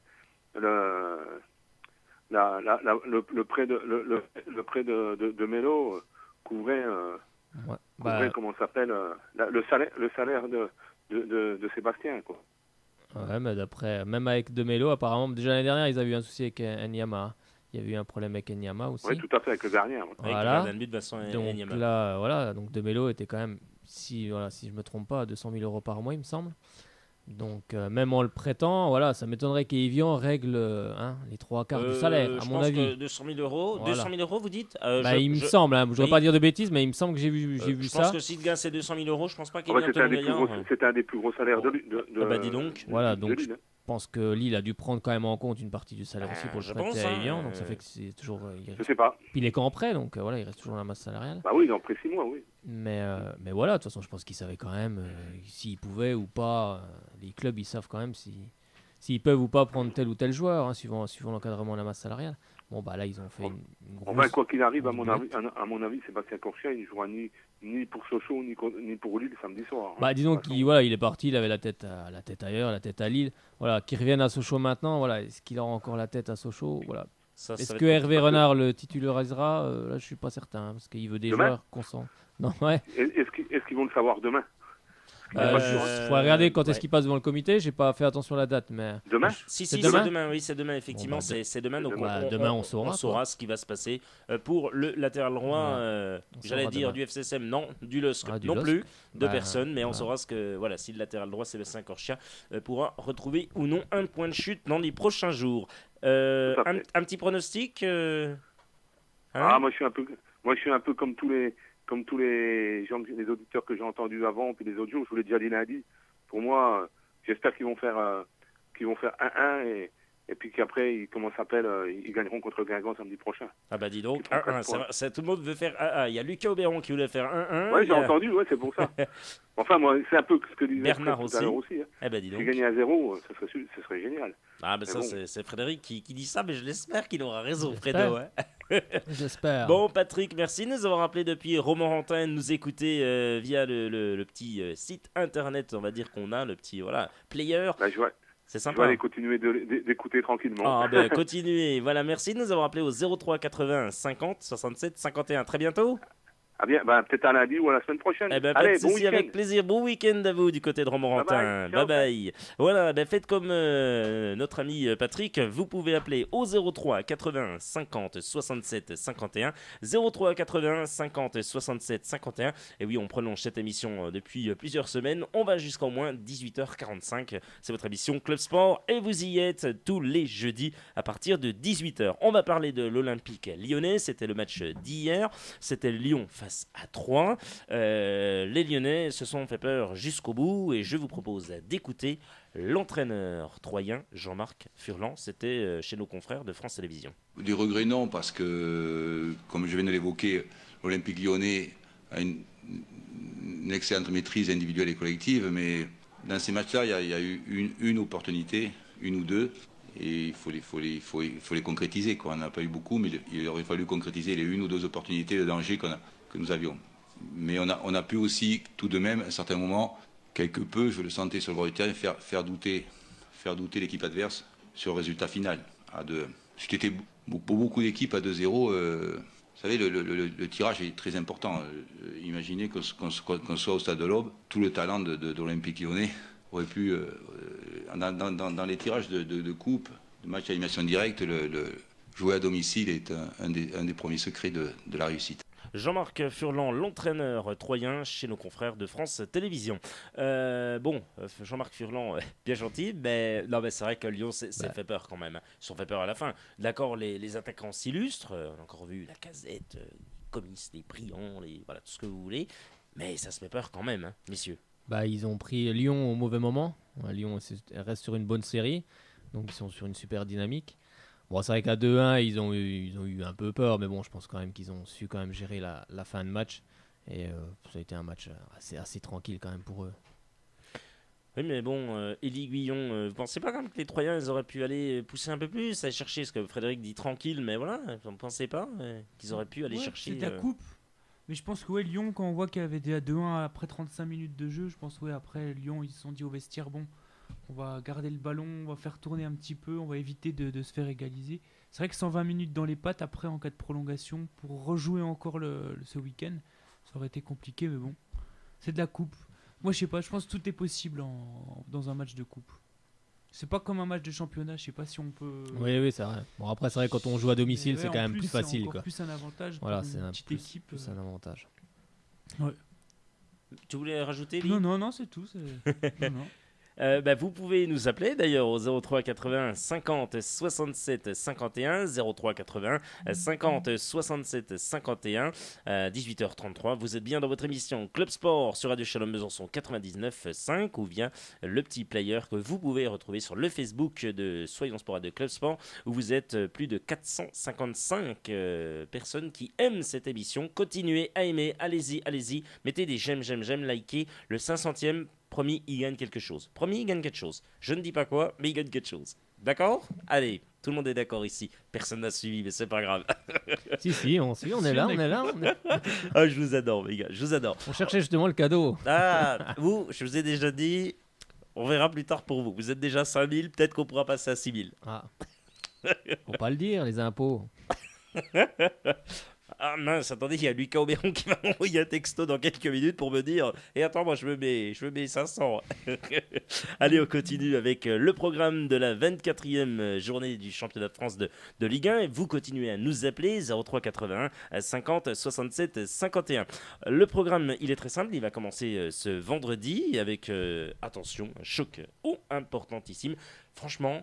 le prêt de Mélo couvrait comment ça s'appelle le salaire de Sébastien quoi. Ouais, mais d'après même avec De Mélo apparemment déjà l'année dernière ils avaient eu un souci avec Enyama. Il y avait eu un problème avec Enyama aussi. Oui, tout à fait, avec le gardien. Voilà. Avec le but de Vincent Enyama. Donc là, voilà, donc De Mélo était quand même, si je me trompe pas, à 200 000 euros par mois, il me semble. Donc même en le prêtant, voilà, ça m'étonnerait qu'Evian règle les 3/4 du salaire, à mon avis. Que 200 000 euros, voilà. 200 000 euros, vous dites il me semble, je ne voudrais pas dire de bêtises, mais il me semble que j'ai vu ça. Je pense que si le gars c'est 200 000 euros, je pense pas qu'il c'était un des plus gros salaires de dis donc. Voilà, donc je pense que Lille a dû prendre quand même en compte une partie du salaire aussi pour le prêter à Evian, donc ça fait que c'est toujours... je sais pas. Puis il est qu'en prêt, donc voilà, il reste toujours la masse salariale. Bah oui, dans près 6 mois, oui. Mais voilà, de toute façon, je pense qu'ils savaient quand même s'ils pouvaient ou pas. Les clubs, ils savent quand même s'ils peuvent ou pas prendre tel ou tel joueur, suivant l'encadrement de la masse salariale. Bon, bah là, ils ont fait une grosse... Enfin, quoi qu'il arrive, à mon avis, Sébastien Corchia, il ne jouera ni pour Sochaux, ni pour Lille samedi soir. Hein. Bah, disons qu'il est parti, il avait la tête ailleurs, la tête à Lille. Voilà, qu'il revienne à Sochaux maintenant, voilà, est-ce qu'il aura encore la tête à Sochaux? Voilà. Est-ce que Hervé Renard le titularisera? Là, je suis pas certain, parce qu'il veut des joueurs constants. Non, ouais. Est-ce qu'ils vont le savoir demain? Il faut regarder quand est-ce qu'il passe devant le comité. J'ai pas fait attention à la date, mais demain. Si, c'est demain. Oui, c'est demain. Effectivement, bon, c'est demain. Donc demain, on saura ce qui va se passer pour le latéral droit. J'allais dire du FCSM, non, du LOSC non plus, de personne, mais on saura si le latéral droit Sébastien Corchia pourra retrouver ou non un point de chute dans les prochains jours. Un petit pronostic. Moi je suis un peu comme tous les gens, les auditeurs que j'ai entendus avant, puis les autres jours, je vous l'ai déjà dit lundi. Pour moi, j'espère qu'ils vont faire 1-1 et puis qu'après, ils gagneront contre Guingamp samedi prochain. Ah bah dis donc, 1-1, tout le monde veut faire 1-1. Il y a Lucas Auberon qui voulait faire 1-1. Oui, j'ai entendu, c'est pour ça. Enfin, moi, c'est un peu ce que disait Bernard tout à l'heure aussi. Hein. Eh ben, dis donc. Si gagner à 0, ce serait génial. Ah ben ça, bon. c'est Frédéric qui dit ça, mais je l'espère qu'il aura raison, Fredo. Hein. J'espère. Bon, Patrick, merci de nous avoir appelé depuis Romorantin, de nous écouter via le petit site internet, on va dire qu'on a, le petit player. Bah, c'est sympa. Je vais aller continuer d'écouter tranquillement. Ah ben continuez. Voilà, merci de nous avoir appelé au 03 80 50 67 51. Très bientôt. Ah bien, peut-être à lundi ou à la semaine prochaine. Eh ben, allez, bon week-end. Avec plaisir. Bon week-end à vous du côté de Romorantin. Bye bye. Voilà, faites comme notre ami Patrick. Vous pouvez appeler au 03 80 50 67 51. 03 80 50 67 51. Et oui, on prolonge cette émission depuis plusieurs semaines. On va jusqu'au moins 18h45. C'est votre émission Club Sport et vous y êtes tous les jeudis à partir de 18h. On va parler de l'Olympique lyonnais. C'était le match d'hier. C'était Lyon face face à Troyes. Les Lyonnais se sont fait peur jusqu'au bout et je vous propose d'écouter l'entraîneur troyen Jean-Marc Furlan. C'était chez nos confrères de France Télévisions. Des regrets non, parce que, comme je viens de l'évoquer, l'Olympique Lyonnais a une excellente maîtrise individuelle et collective, mais dans ces matchs-là, il y a eu une opportunité, une ou deux, et il faut les concrétiser, quoi. On n'a pas eu beaucoup, mais il aurait fallu concrétiser les une ou deux opportunités de danger que nous avions. Mais on a pu aussi, tout de même, à un certain moment, quelque peu, je le sentais sur le bord du terrain, faire douter l'équipe adverse sur le résultat final, à 2-1. Ce qui était pour beaucoup d'équipes à 2-0, vous savez, le tirage est très important. Imaginez qu'on soit au stade de l'Aube, tout le talent de l'Olympique Lyonnais aurait pu, dans les tirages de coupe, de match à élimination directe, jouer à domicile est un des premiers secrets de la réussite. Jean-Marc Furlan, l'entraîneur troyen chez nos confrères de France Télévisions. Jean-Marc Furlan, bien gentil, mais c'est vrai que Lyon s'est fait peur quand même. Ils se sont fait peur à la fin. D'accord, les attaquants s'illustrent. On a encore vu la Casette, Comis, les Briand, tout ce que vous voulez. Mais ça se fait peur quand même, hein, messieurs. Ils ont pris Lyon au mauvais moment. Lyon reste sur une bonne série, donc ils sont sur une super dynamique. Bon, c'est vrai qu'à 2-1, ils ont eu un peu peur, mais bon, je pense quand même qu'ils ont su quand même gérer la fin de match. Et ça a été un match assez tranquille quand même pour eux. Oui, mais bon, Élie Guillon, vous pensez pas quand même que les Troyens ils auraient pu aller pousser un peu plus, aller chercher ce que Frédéric dit tranquille, mais voilà, vous ne pensez pas qu'ils auraient pu aller chercher... C'est la coupe. Mais je pense que Lyon, quand on voit qu'il y avait déjà 2-1 après 35 minutes de jeu, je pense après Lyon, ils se sont dit au vestiaire, bon, on va garder le ballon, on va faire tourner un petit peu, on va éviter de se faire égaliser. C'est vrai que 120 minutes dans les pattes, après, en cas de prolongation, pour rejouer encore ce week-end, ça aurait été compliqué, mais bon, c'est de la coupe. Moi, je sais pas, je pense que tout est possible dans un match de coupe. C'est pas comme un match de championnat, je sais pas si on peut... Oui, c'est vrai. Bon, après, c'est vrai, quand on joue à domicile, c'est quand même plus facile. C'est encore plus un avantage pour une petite équipe. Plus un avantage. Ouais. Tu voulais rajouter, Lee ? Non, c'est tout. Non. Vous pouvez nous appeler d'ailleurs au 03 80 50 67 51 03 80 50 67 51 18h33. Vous êtes bien dans votre émission Club Sport sur Radio Shalom Besançon 99.5 ou via le petit player que vous pouvez retrouver sur le Facebook de Soyons Sport de Club Sport où vous êtes plus de 455 personnes qui aiment cette émission. Continuez à aimer, allez-y, mettez des j'aime, likez le 500e. Promis, il gagne quelque chose. Je ne dis pas quoi, mais il gagne quelque chose. D'accord ? Allez, tout le monde est d'accord ici. Personne n'a suivi, mais c'est pas grave. Si, on est là. Ah, je vous adore, les gars, je vous adore. On cherchait justement le cadeau. Ah, je vous ai déjà dit, on verra plus tard pour vous. Vous êtes déjà 5000, peut-être qu'on pourra passer à 6000. Ah. Faut pas le dire, les impôts. Ah mince, attendez, il y a Lucas Auberon qui va m'envoyer un texto dans quelques minutes pour me dire « Et attends, moi je me mets 500 ». Allez, on continue avec le programme de la 24e journée du championnat de France de Ligue 1. Et vous continuez à nous appeler 03 81 50 67 51. Le programme, il est très simple, il va commencer ce vendredi avec, attention, un choc importantissime. Franchement,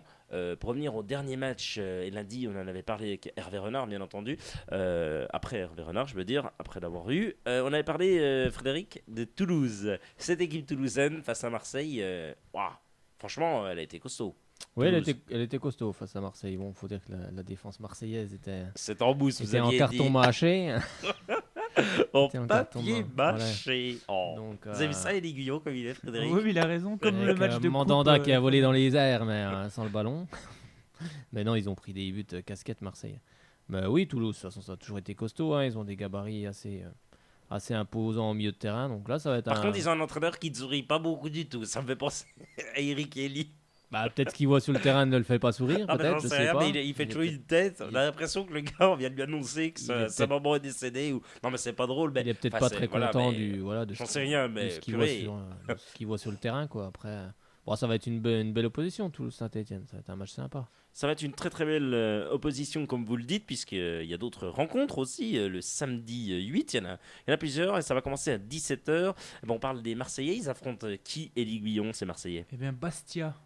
pour revenir au dernier match, et lundi, on en avait parlé avec Hervé Renard, bien entendu. Après Hervé Renard, je veux dire, après l'avoir eu. On avait parlé, Frédéric, de Toulouse. Cette équipe toulousaine face à Marseille, franchement, elle a été costaud. Oui, elle était costaud face à Marseille. Bon, il faut dire que la défense marseillaise était en bouse, était en carton mâché. En papier mâché. Oh. Donc, vous avez vu ça, Élie Guillon, comme il est, Frédéric ? Oui, il a raison, comme le match de Mandanda coupe, qui a volé dans les airs, mais sans le ballon. Mais non, ils ont pris des buts casquette Marseille. Mais oui, Toulouse, de toute façon, ça a toujours été costaud. Ils ont des gabarits assez imposants au milieu de terrain. Donc là, ça va être Par contre, ils ont un entraîneur qui ne sourit pas beaucoup du tout. Ça me fait penser à Eric Elie. Peut-être ce qu'il voit sur le terrain ne le fait pas sourire, peut-être, je sais rien, pas. Mais il fait toujours une tête. On a l'impression que le gars, on vient de lui annoncer que sa maman est décédée. Non, mais c'est pas drôle. Il est peut-être pas très content j'en sais rien, mais de ce qu'il voit sur le terrain, quoi. Après, ça va être une belle opposition, Toulouse-Saint-Etienne. Ça va être un match sympa. Ça va être une très très belle opposition, comme vous le dites, puisqu'il y a d'autres rencontres aussi. Le samedi 8, il y en a plusieurs, et ça va commencer à 17h. On parle des Marseillais. Ils affrontent qui, Élie Guillon, ces Marseillais ? Eh bien, Bastia.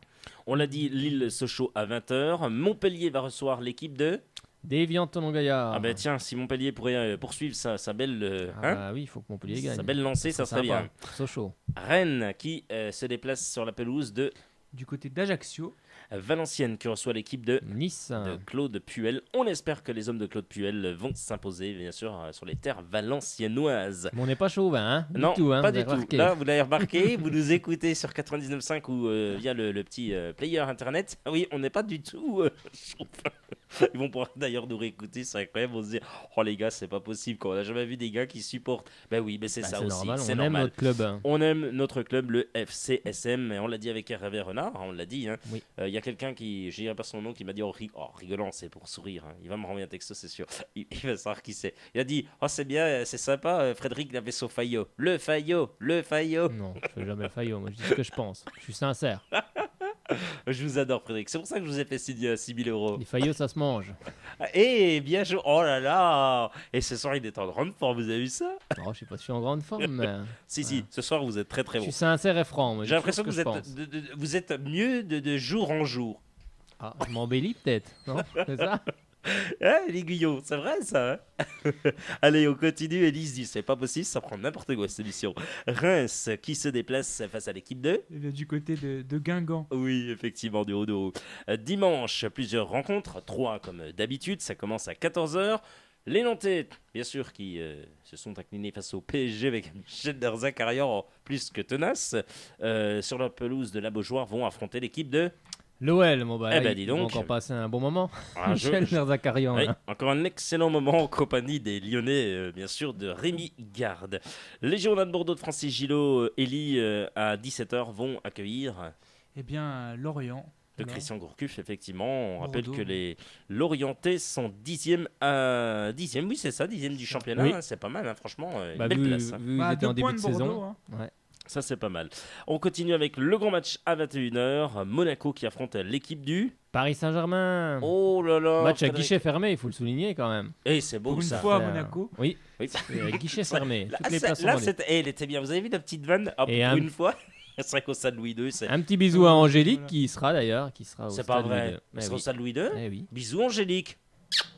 On l'a dit, Lille-Sochaux à 20h. Montpellier va recevoir l'équipe de Déviant Tonon-Gaillard. Ah bah tiens, si Montpellier pourrait poursuivre sa belle... bah oui, il faut que Montpellier gagne. Sa belle lancée, ça serait bien. Sochaux. Rennes qui se déplace sur la pelouse de... Du côté d'Ajaccio. Valenciennes qui reçoit l'équipe de Nice. De Claude Puel. On espère que les hommes de Claude Puel vont s'imposer, bien sûr, sur les terres valenciennoises. Mais on n'est pas chauvin, hein? Non, tout, hein, pas du tout. remarqué. Là, vous l'avez remarqué, vous nous écoutez sur 99.5 ou via le petit player internet. Oui, on n'est pas du tout chauvin. Ils vont pouvoir d'ailleurs nous réécouter, c'est incroyable. On se dit, oh les gars, c'est pas possible. On n'a jamais vu des gars qui supportent. Ben oui, mais c'est ça aussi. Normal. C'est on normal. aime notre club. On aime notre club, le FCSM, et on l'a dit avec Hervé Renard, on l'a dit. Hein. Oui. Il y a quelqu'un qui, je dirais pas son nom, qui m'a dit rigolant, c'est pour sourire. Hein. Il va me renvoyer un texto, c'est sûr. Il va savoir qui c'est. Il a dit, oh c'est bien, c'est sympa, Frédéric il avait son Fayot. Le Fayot. Non, je fais jamais Fayot. Moi, je dis ce que je pense. Je suis sincère. Je vous adore, Frédéric. C'est pour ça que je vous ai fait signer 6 000 euros. Les Fayots, ça se mange. Et bien joué. Oh là là. Et ce soir, il est en grande forme. Vous avez vu ça? Non, je sais pas si je suis en grande forme, mais... Si, ce soir, vous êtes très très Je bon. suis sincère et franc. Moi, J'ai l'impression que je vous êtes mieux de jour en jour. Ah, je m'embellis peut-être, non? C'est ça? Hein, l'aiguillon, c'est vrai ça. Hein. Allez, on continue. Elise dit c'est pas possible, ça prend n'importe quoi cette émission. Reims qui se déplace face à l'équipe de. Eh bien, du côté de Guingamp. Oui, effectivement, du haut. Dimanche, plusieurs rencontres, 3 comme d'habitude. Ça commence à 14h. Les Nantais, bien sûr, qui se sont inclinés face au PSG avec Michel Derzakarian plus que tenace. Sur la pelouse de la Beaujoire, vont affronter l'équipe de. L'OL, mon bah, dis ils vont donc. encore passer un bon moment. Ah, Michel Derzakarian. Oui, encore un excellent moment en compagnie des Lyonnais, bien sûr, de Rémi Garde. Les Girondins de Bordeaux de Francis Gillot, Elie, à 17h, vont accueillir... Eh bien, Lorient. De Christian Gourcuff, effectivement. On rappelle Bordeaux. que les Lorientais sont 10e à 10e, oui c'est ça, 10e du championnat, Oui. hein, c'est pas mal, hein, franchement, Bah, belle vu, place. Hein. vu Bah, qu'ils étaient en 2 points début de de Bordeaux. saison. Hein. Ouais. Ça c'est pas mal. On continue avec le grand match à 21h, Monaco qui affronte l'équipe du... Paris Saint-Germain. Oh là là. Match à Frédéric. guichet fermé, il faut le souligner quand même. Et c'est beau Pour une ça. fois à C'est, Monaco. Oui, Oui. guichet fermé. Toutes les ça, places sont là, vendues. elle était bien. Vous avez vu la petite vanne pour Et une fois. C'est vrai qu'au stade Louis II, c'est Un petit bisou à Angélique Voilà. qui y sera d'ailleurs, qui sera au c'est stade pas vrai. Louis II. C'est Eh au oui. stade Louis II. Eh oui. Bisous Angélique.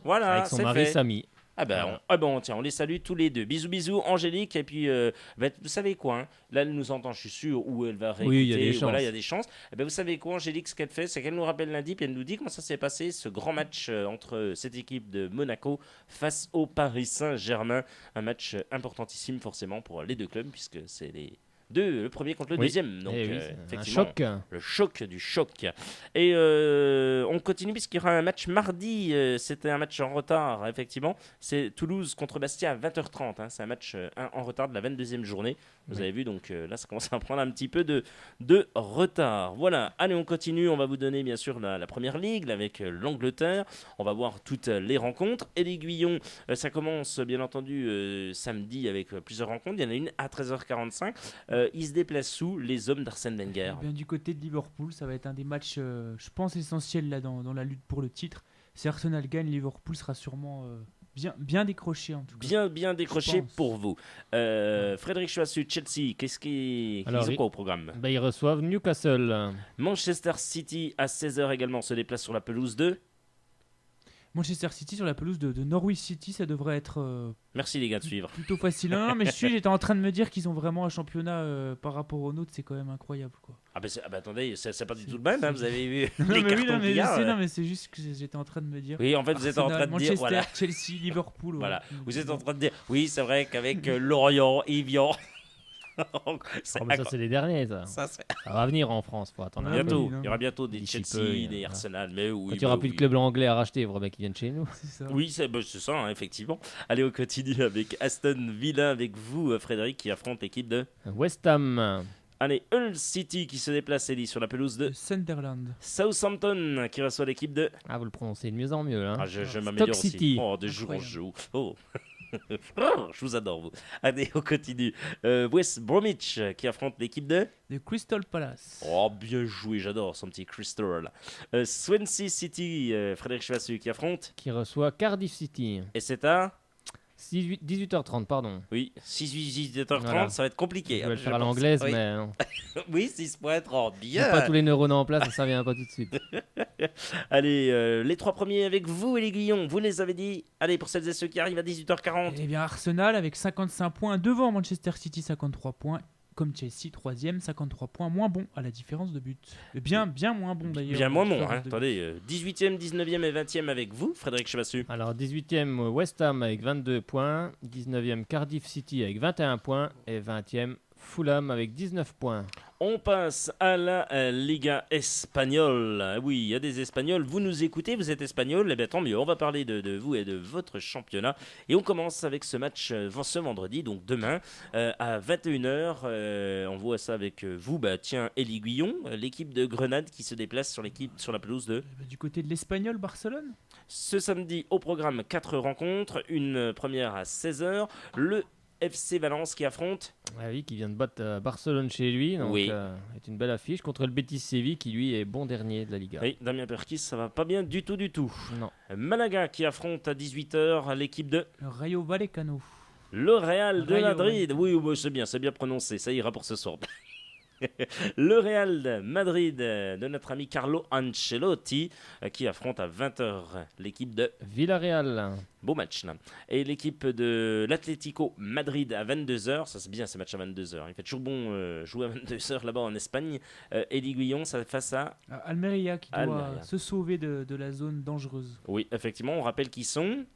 Voilà, Avec son c'est mari fait. Samy. Ah ben, Voilà. tiens, on les salue tous les deux. Bisous Angélique. Et puis, vous savez quoi, hein, là, elle nous entend, je suis sûr, où elle va réécouter. Oui, il y a des voilà, chances. il y a des chances. Eh ben, vous savez quoi, Angélique, ce qu'elle fait, c'est qu'elle nous rappelle lundi, puis elle nous dit comment ça s'est passé, ce grand match entre cette équipe de Monaco face au Paris Saint-Germain. Un match importantissime, forcément, pour les deux clubs, puisque c'est les deux, le premier contre le Oui. deuxième. Donc, Eh oui, c'est un effectivement, choc. le choc du choc. Et on continue puisqu'il y aura un match mardi. C'était un match en retard, effectivement. C'est Toulouse contre Bastia à 20h30. Hein. C'est un match en retard de la 22e journée. Vous Oui. avez vu, donc là, ça commence à prendre un petit peu de retard. Voilà, allez, on continue. On va vous donner, bien sûr, la première ligue avec l'Angleterre. On va voir toutes les rencontres. Et l'Aiguillon, ça commence, bien entendu, samedi avec plusieurs rencontres. Il y en a une à 13h45. Il se déplace sous les hommes d'Arsène Wenger. Eh bien, du côté de Liverpool, ça va être un des matchs, je pense, essentiels là, dans la lutte pour le titre. Si Arsenal gagne, Liverpool sera sûrement bien décroché en tout cas. Bien décroché pense. pour vous. Frédéric Choissu, Chelsea, qu'ils Alors, ont quoi au programme? Bah, ils reçoivent Newcastle. Manchester City à 16h également se déplace sur la pelouse de... Manchester City sur la pelouse de Norwich City, ça devrait être Merci les gars de suivre. plutôt facile. Non, mais j'étais en train de me dire qu'ils ont vraiment un championnat par rapport aux nôtres, c'est quand même incroyable quoi. Ah bah, attendez, c'est pas du tout le même, hein, vous avez vu Non, les mais oui, cartons non, mais qu'il y je a, sais, non, mais c'est juste que j'étais en train de me dire. Oui, en fait, vous êtes en train Arsenal, de dire... Manchester, Voilà. Chelsea, Liverpool. Voilà. ouais. Vous êtes en train de dire... Oui, c'est vrai qu'avec Lorient, Evian... c'est Oh, mais ça, c'est les derniers, ça. ça, c'est- Ça va venir en France, faut attendre un peu. bientôt, oui, non. il y aura bientôt des D'ici Chelsea, peu, il y a- des voilà. Arsenal, mais oui. Quand il n'y aura bah plus oui. de club anglais à racheter, il faudrait bien qu'ils viennent chez nous. C'est ça. Oui, c'est ça, hein, effectivement. Allez, on continue avec Aston Villa, avec vous, Frédéric, qui affronte l'équipe de... West Ham. Allez, Hull City qui se déplace, Ellie, sur la pelouse de Sunderland. Southampton, qui reçoit l'équipe de... Ah, vous le prononcez de mieux en mieux. Hein. Ah, je m'améliore aussi. City. Oh, de jour en Incroyable. jour. Oh. Oh, je vous adore, vous. Allez, on continue. West Bromwich, qui affronte l'équipe de... De Crystal Palace. Oh, bien joué, j'adore son petit Crystal. Swansea City, Frédéric Chevassu, qui affronte... Qui reçoit Cardiff City. Et c'est à... 18h30, pardon. Oui, 6-8-18h30, Voilà. ça va être compliqué. Je vais le hein, faire à pense. l'anglaise, Oui. mais non. Oui, 6 points 30, J'ai bien. pas tous les neurones en place, ça vient pas tout de suite. Allez, les 3 premiers avec vous et l'Aiguillon, vous les avez dit. Allez, pour celles et ceux qui arrivent à 18h40. Eh bien, Arsenal avec 55 points devant Manchester City, 53 points. Comme Chelsea, 3ème, 53 points, moins bon à la différence de but. Bien moins bon d'ailleurs. Bien moins bon, hein. Attendez, 18e, 19e et 20e avec vous, Frédéric Chevassu. Alors 18e West Ham avec 22 points, 19e Cardiff City avec 21 points et 20e Fulham avec 19 points. On passe à la Liga espagnole. Oui, il y a des Espagnols. Vous nous écoutez, vous êtes Espagnols, eh bien tant mieux. On va parler de vous et de votre championnat. Et on commence avec ce match ce vendredi, donc demain, à 21h. On voit ça avec vous, Elie Guillon, l'équipe de Grenade qui se déplace sur la pelouse de... Du côté de l'Espagnol, Barcelone. Ce samedi, au programme 4 rencontres, une première à 16h. Le FC Valence qui affronte... Ah oui, qui vient de battre Barcelone chez lui, donc oui. C'est une belle affiche contre le Betis Séville qui lui est bon dernier de la Liga. Oui, Damien Perkis, ça va pas bien du tout. Non. Malaga qui affronte à 18h l'équipe de... Le Rayo Vallecano. Le Real de Rayo, Madrid. Oui, c'est bien prononcé, ça ira pour ce soir. Le Real de Madrid de notre ami Carlo Ancelotti qui affronte à 20h l'équipe de Villarreal. Beau match là. Et l'équipe de l'Atlético Madrid à 22h. Ça c'est bien ces matchs à 22h. Il fait toujours bon jouer à 22h là-bas en Espagne. Elie Guillon, ça face à Almeria qui doit se sauver de la zone dangereuse. Oui, effectivement, on rappelle qu'ils sont...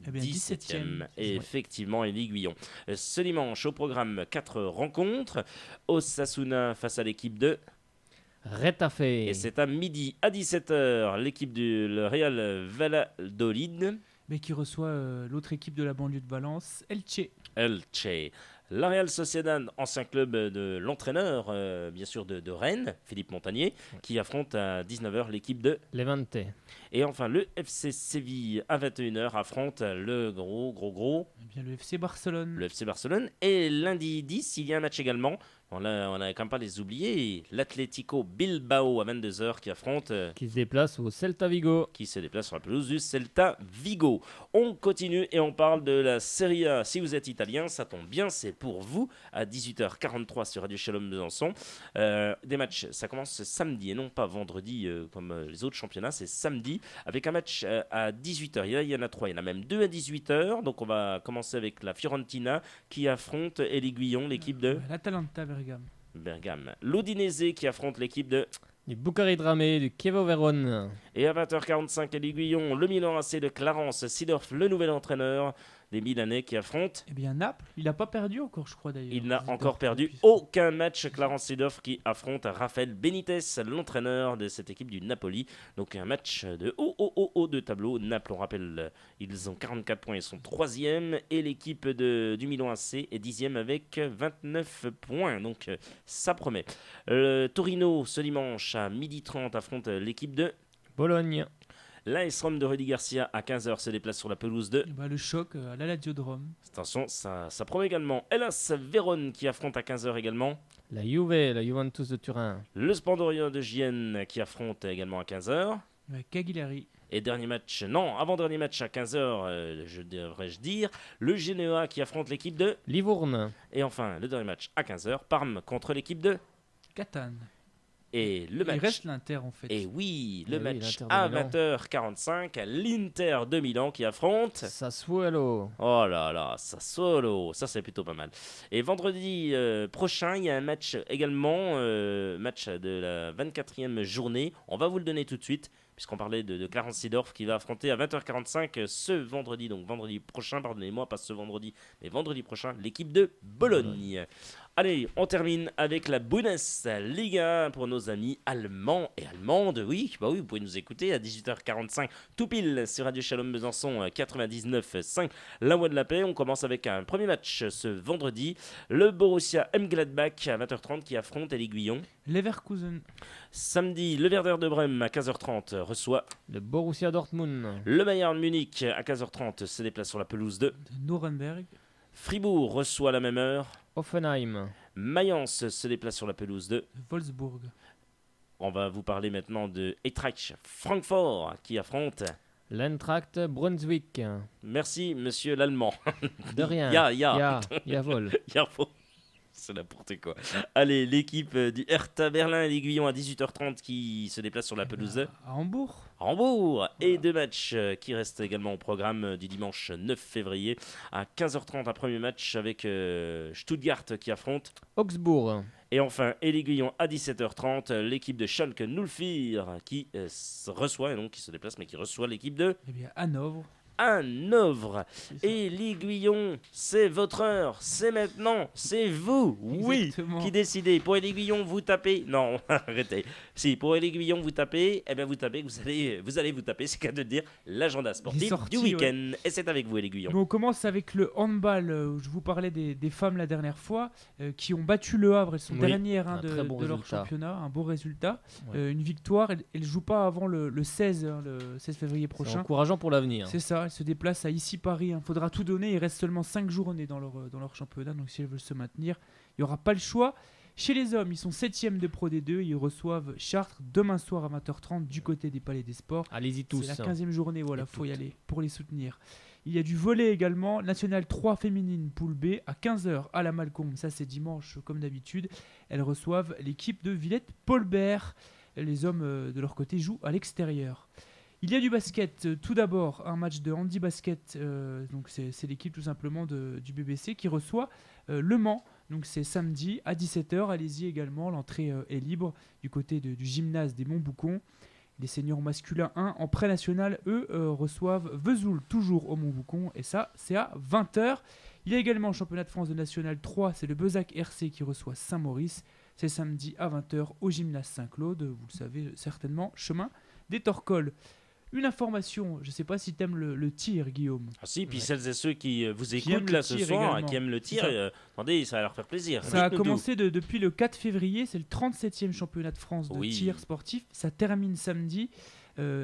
17e. Et effectivement, Elie Guillon. Ce dimanche, au programme 4 rencontres. Osasuna face à l'équipe de Retafe. Et c'est à midi à 17h, l'équipe du Real Valladolid. Mais qui reçoit l'autre équipe de la banlieue de Valence, Elche. La Real Sociedad, ancien club de l'entraîneur, bien sûr, de Rennes, Philippe Montagnier, qui affronte à 19h l'équipe de Levante. Et enfin, le FC Séville à 21h affronte le gros. Eh bien, le FC Barcelone. Le FC Barcelone. Et lundi 10, il y a un match également. On n'a quand même pas les oublier. L'Atlético Bilbao à 22h qui affronte... qui se déplace au Celta Vigo. Qui se déplace sur la pelouse du Celta Vigo. On continue et on parle de la Serie A. Si vous êtes italien, ça tombe bien, c'est pour vous. À 18h43 sur Radio Shalom Besançon. Des matchs, ça commence samedi et non pas vendredi comme les autres championnats. C'est samedi avec un match à 18h. Il y en a 3, il y en a même 2 à 18h. Donc on va commencer avec la Fiorentina qui affronte Elie Guillon, l'équipe de... l'Atalanta Bergame. L'Udinese qui affronte l'équipe de... Du Bucari Dramé, du Chievo Vérone. Et à 20h45 à l'Aiguillon, le Milan AC de Clarence Seedorf, le nouvel entraîneur des Milanais qui affrontent... Eh bien Naples, il n'a pas perdu encore je crois d'ailleurs. Il n'a encore perdu aucun match. Clarence Seedorf qui affronte Rafael Benitez, l'entraîneur de cette équipe du Napoli. Donc un match de haut de tableau. Naples, on rappelle, ils ont 44 points, ils sont 3e. Et l'équipe du Milan AC est 10e avec 29 points. Donc ça promet. Torino, ce dimanche à 12h30, affronte l'équipe de... Bologne. L'AS Rome de Rudy Garcia à 15h se déplace sur la pelouse de... le choc à la Lazio de Rome. Attention, ça promet également. Hellas Vérone qui affronte à 15h également. La Juventus de Turin. Le Sampdoria de Gênes qui affronte également à 15h. Cagliari. Et avant-dernier match à 15h, je devrais-je dire, le Genoa qui affronte l'équipe de... Livourne. Et enfin, le dernier match à 15h, Parme contre l'équipe de... Catane. Et le match... Il reste l'Inter en fait. Et oui, le match à 20h45, l'Inter de Milan qui affronte... Sassuolo. Oh là là, Sassuolo, ça c'est plutôt pas mal. Et vendredi prochain, il y a un match également, match de la 24e journée. On va vous le donner tout de suite, puisqu'on parlait de Clarence Seedorf qui va affronter à 20h45 ce vendredi, donc vendredi prochain, pardonnez-moi, pas ce vendredi, mais vendredi prochain, l'équipe de Bologne. Allez, on termine avec la Bundesliga pour nos amis allemands et allemandes. Oui, vous pouvez nous écouter à 18h45, tout pile sur Radio Shalom Besançon 99.5, la voix de la paix. On commence avec un premier match ce vendredi, le Borussia Mönchengladbach à 20h30 qui affronte Elie Guillon. Leverkusen. Samedi, le Werder de Brême à 15h30 reçoit le Borussia Dortmund. Le Bayern Munich à 15h30 se déplace sur la pelouse de Nuremberg. Fribourg reçoit à la même heure Offenheim. Mayence se déplace sur la pelouse de Wolfsburg. On va vous parler maintenant de Eintracht Francfort qui affronte l'Eintracht Brunswick. Merci monsieur l'allemand. De rien. Ya. Ya vol. Ya vol. C'est n'importe quoi. Allez, l'équipe du Hertha Berlin et l'Aiguillon à 18h30 qui se déplace sur la pelouse À Hambourg. Hambourg. Et deux matchs qui restent également au programme du dimanche 9 février à 15h30. Un premier match avec Stuttgart qui affronte Augsbourg. Et enfin, et l'Aiguillon à 17h30, l'équipe de Schalke 04 qui reçoit, et donc qui se déplace, mais qui reçoit l'équipe de Eh bien, Hanovre. Hanovre. Et l'Aiguillon, c'est votre heure, c'est maintenant, c'est vous, oui, Exactement. qui décidez. Pour l'Aiguillon, vous tapez. Non, arrêtez. Si pour l'Aiguillon, vous tapez, eh bien vous tapez, vous allez vous taper, c'est qu'à de dire l'agenda sportif sorties, du week-end. Et c'est avec vous, l'Aiguillon. Mais on commence avec le handball. Où je vous parlais des femmes la dernière fois qui ont battu le Havre. Elles sont Oui, dernières un de très bon leur résultat. championnat. Un beau résultat. Ouais. Une victoire. Elles ne jouent pas avant le 16, le 16 février C'est prochain. encourageant pour l'avenir. C'est ça, elles se déplacent à ici Paris. Il faudra tout donner. Il reste seulement 5 journées dans leur championnat. Donc si elles veulent se maintenir, il n'y aura pas le choix. Chez les hommes, ils sont 7e de Pro D2. Ils reçoivent Chartres demain soir à 20h30 du côté des Palais des Sports. Allez-y tous. C'est la 15e journée, voilà, Et faut y toutes. aller pour les soutenir. Il y a du volley également, National 3 féminine poule B à 15h à la Malcombe. Ça c'est dimanche comme d'habitude. Elles reçoivent l'équipe de Villette-Paulbert. Les hommes de leur côté jouent à l'extérieur. Il y a du basket, tout d'abord un match de handi basket, donc c'est l'équipe tout simplement du BBC qui reçoit Le Mans, donc c'est samedi à 17h, allez-y également, l'entrée est libre du côté du gymnase des Montboucons. Les seniors masculins 1 en pré-national, eux, reçoivent Vesoul toujours au Montboucon, et ça c'est à 20h. Il y a également le championnat de France de National 3, c'est le Bezac RC qui reçoit Saint-Maurice, c'est samedi à 20h au gymnase Saint-Claude, vous le savez certainement, chemin des Torcoles. Une information, je ne sais pas si tu aimes le tir, Guillaume. Ah si, puis Ouais. celles et ceux qui vous aiment écoutent le là ce tir soir, également. qui aiment le tir, C'est ça. attendez, ça va leur faire plaisir. Ça a Dites-nous commencé depuis le 4 février, c'est le 37e championnat de France de Oui. tir sportif. Ça termine samedi.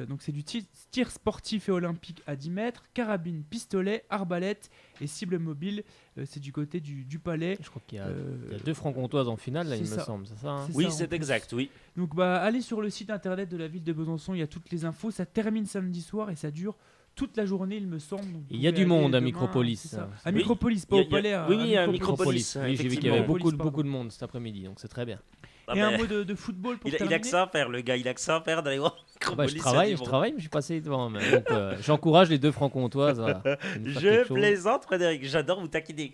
Donc c'est du tir sportif et olympique à 10 mètres, carabine, pistolet, arbalète et cible mobile. C'est du côté du Palais. Je crois qu'il y a, Euh, il y a 2 francs-comtoises en finale, là, il me c'est ça. semble. C'est ça, hein C'est Oui, ça, en c'est plus. exact, oui. Donc allez sur le site internet de la ville de Besançon, il y a toutes les infos. Ça termine samedi soir et ça dure toute la journée, il me semble. Donc, vous Il y a pouvez du aller monde à demain, Micropolis. c'est ça. C'est À Oui. Micropolis, pas Il y a- au Palais. oui, à Micropolis. Micropolis. Oui, j'ai vu qu'il y effectivement. avait Micropolis, beaucoup de monde cet après-midi, donc c'est très bien. Ah Et un ben, mot de football pour il a terminer. que ça à faire, le gars, il a que ça à faire d'aller voir Bah, Micropolis. je à travaille, Dijon. mais je suis passé devant. Mais donc, j'encourage les 2 francs-comtoises à nous faire Je quelque chose. plaisante, Frédéric, j'adore vous taquiner.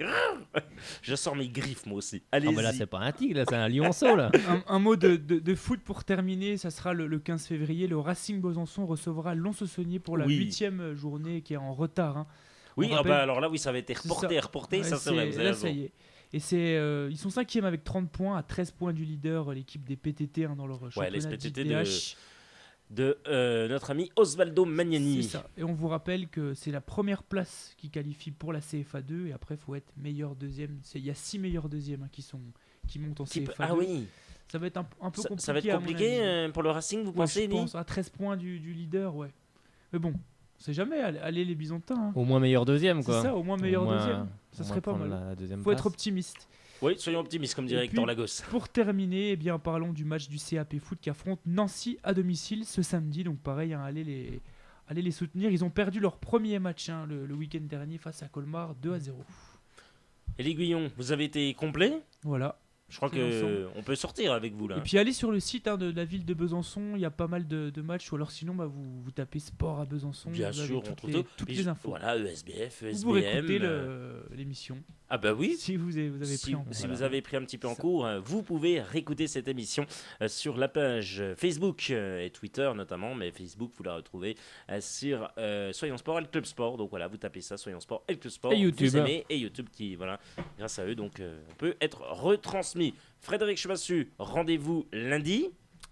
Je sors mes griffes, moi aussi. Ah, Allez-y. mais là, c'est pas un tigre, là, c'est un lionceau, là. Un mot de foot pour terminer, ça sera le 15 février. Le Racing Besançon recevra Lons-Saunier pour la Oui. 8e journée qui est en retard. Hein. Oui, On rappelle- bah alors là, oui, ça va être C'est reporté, Ouais, ça c'est vrai, vous avez là, raison. ça y est. Et ils sont 5e avec 30 points, à 13 points du leader, l'équipe des PTT dans leur championnat les PTT d'IDH. De notre ami Osvaldo Magnani. C'est ça. Et on vous rappelle que c'est la première place qui qualifie pour la CFA2 et après il faut être meilleur deuxième. Il y a 6 meilleurs deuxièmes qui montent en CFA2. Ah oui, Ça va être un peu compliqué. ça va être à mon compliqué avis. pour le Racing, vous Ouais, pensez, je Lee pense à 13 points du leader, ouais. Mais bon, on sait jamais, allez les Byzantins. Hein. Au moins meilleur deuxième, C'est quoi. ça, au moins meilleur Au moins- deuxième. au Ça moins serait pas prendre mal. la deuxième Faut être place. optimiste. Oui, soyons optimistes, comme dirait Et Hector puis- Lagos. Pour terminer, eh bien, parlons du match du CAP Foot qui affronte Nancy à domicile ce samedi. Donc pareil, hein, allez les soutenir. Ils ont perdu leur premier match le week-end dernier face à Colmar 2-0. Et l'Aiguillon, vous avez été complet. Voilà. Je crois C'est que l'ensemble. on peut sortir avec vous là. Et puis allez sur le site de la ville de Besançon, il y a pas mal de matchs. Ou alors sinon, vous tapez sport à Besançon. Bien vous avez sûr, on toutes trouve les, tout. toutes Puis, les infos. Voilà, ESBF, Vous pourrez ESBM. écouter l'émission. Ah bah oui. Si vous avez Si, pris en si voilà. vous avez pris un petit peu en Ça. cours, vous pouvez réécouter cette émission sur la page Facebook et Twitter notamment, mais Facebook vous la retrouvez sur Soyons Sport et le Club Sport. Donc voilà, vous tapez ça, Soyons Sport et le Club Sport. Et YouTube. Vous aimez, et YouTube qui, voilà, grâce à eux, donc on peut être retransmis. Frédéric Chemassu, rendez-vous lundi.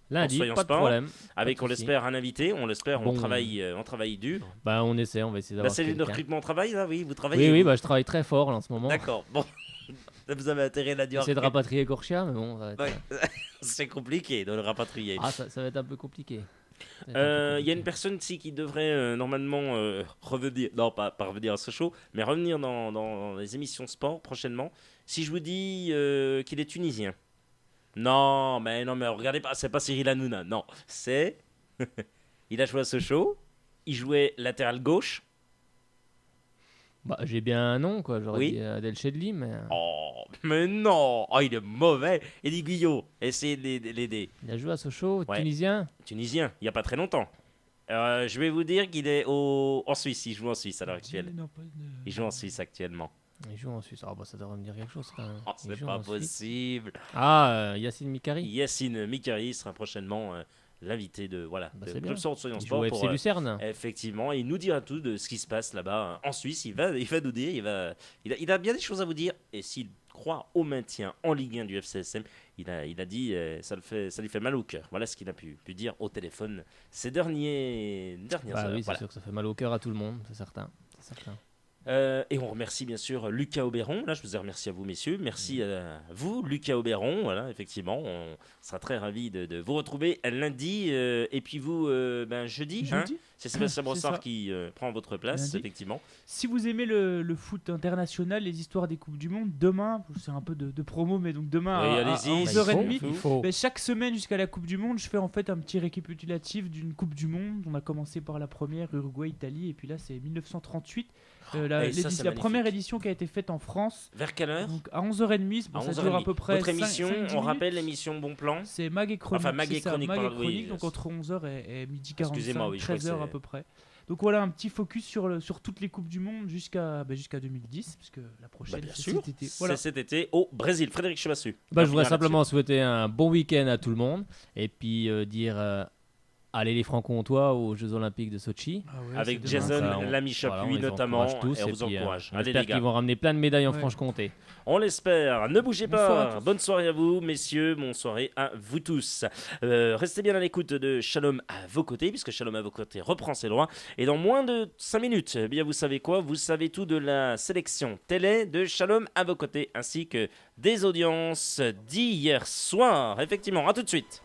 Lundi, Soyons pas de Sport, problème. avec, Pas on de souci. l'espère, un invité. On l'espère, Bon. on travaille dur. Bah, on essaie, on va essayer La d'avoir cellule de quelqu'un. recrutement travaille là, oui, vous travaillez. Oui, vous bah, je travaille très fort là, en ce moment. D'accord, bon. Vous avez intérêt à dire. J'essaie de rapatrier Corchia, mais bon, ça va être, Ouais. C'est compliqué de le rapatrier. ah, ça va être un peu compliqué. Il y a une personne ici qui devrait normalement revenir, non pas revenir à Sochaux, mais revenir dans les émissions sport prochainement. Si je vous dis qu'il est tunisien. Non, mais regardez pas, c'est pas Cyril Hanouna, non. C'est. Il a joué à Sochaux, il jouait latéral gauche. J'ai bien un nom, quoi. J'aurais dit Adel Chedli, mais. Oh, mais non. Oh, il est mauvais. Eddie Guyot, essayez de l'aider. Il a joué à Sochaux, Tunisien. Tunisien, il n'y a pas très longtemps. Je vais vous dire qu'il est en Suisse. Il joue en Suisse à l'heure actuelle. Il joue en Suisse actuellement. Il joue en Suisse. Ça devrait me dire quelque chose. Oh, c'est pas possible. Yacine Mikari. Yacine Mikari sera prochainement l'invité de Club Sport Soyons Sport pour FC Lucerne. Effectivement, il nous dira tout de ce qui se passe là-bas en Suisse. Il va nous dire, il a bien des choses à vous dire. Et s'il croit au maintien en Ligue 1 du FCSM, il a dit ça lui fait mal au cœur. Voilà ce qu'il a pu dire au téléphone ces dernières heures. Oui, c'est sûr que ça fait mal au cœur à tout le monde, c'est certain. Et on remercie bien sûr Lucas Auberon. Là, je vous ai remercié à vous, messieurs. Merci à vous, Lucas Auberon. Voilà, effectivement, on sera très ravis de vous retrouver lundi. Et puis vous, jeudi. C'est Sébastien Brossard qui prend votre place, lundi. Effectivement. Si vous aimez le foot international, les histoires des Coupes du Monde, demain, c'est un peu de promo, mais donc demain à 11h30, chaque semaine jusqu'à la Coupe du Monde, je fais en fait un petit récapitulatif d'une Coupe du Monde. On a commencé par la première, Uruguay, Italie, et puis là c'est 1938. La première édition qui a été faite en France. Vers quelle heure? Donc à 11h30, ça dure à peu près. Votre émission, on rappelle l'émission Bon Plan. C'est Mag et Chronique. Enfin, Mag et Chronique, donc entre 11h et midi 45, excusez-moi, 13h à peu près. Donc voilà, un petit focus sur toutes les Coupes du Monde jusqu'à 2010, puisque la prochaine c'est cet été. Voilà. C'est cet été au Brésil. Frédéric Chevassu. Je voudrais simplement souhaiter un bon week-end à tout le monde et puis dire allez les Francs-Comtois aux Jeux Olympiques de Sochi. Avec Jason Lamy-Chapuis notamment, tous, et on vous encourage. Allez, j'espère qu'ils vont ramener plein de médailles en Franche-Comté. On l'espère. Ne bougez pas. Bonne soirée à vous, messieurs. Bonne soirée à vous tous. Restez bien à l'écoute de Shalom à vos côtés, puisque Shalom à vos côtés reprend ses droits. Et dans moins de 5 minutes, vous savez quoi? Vous savez tout de la sélection télé de Shalom à vos côtés, ainsi que des audiences d'hier soir. Effectivement, à tout de suite.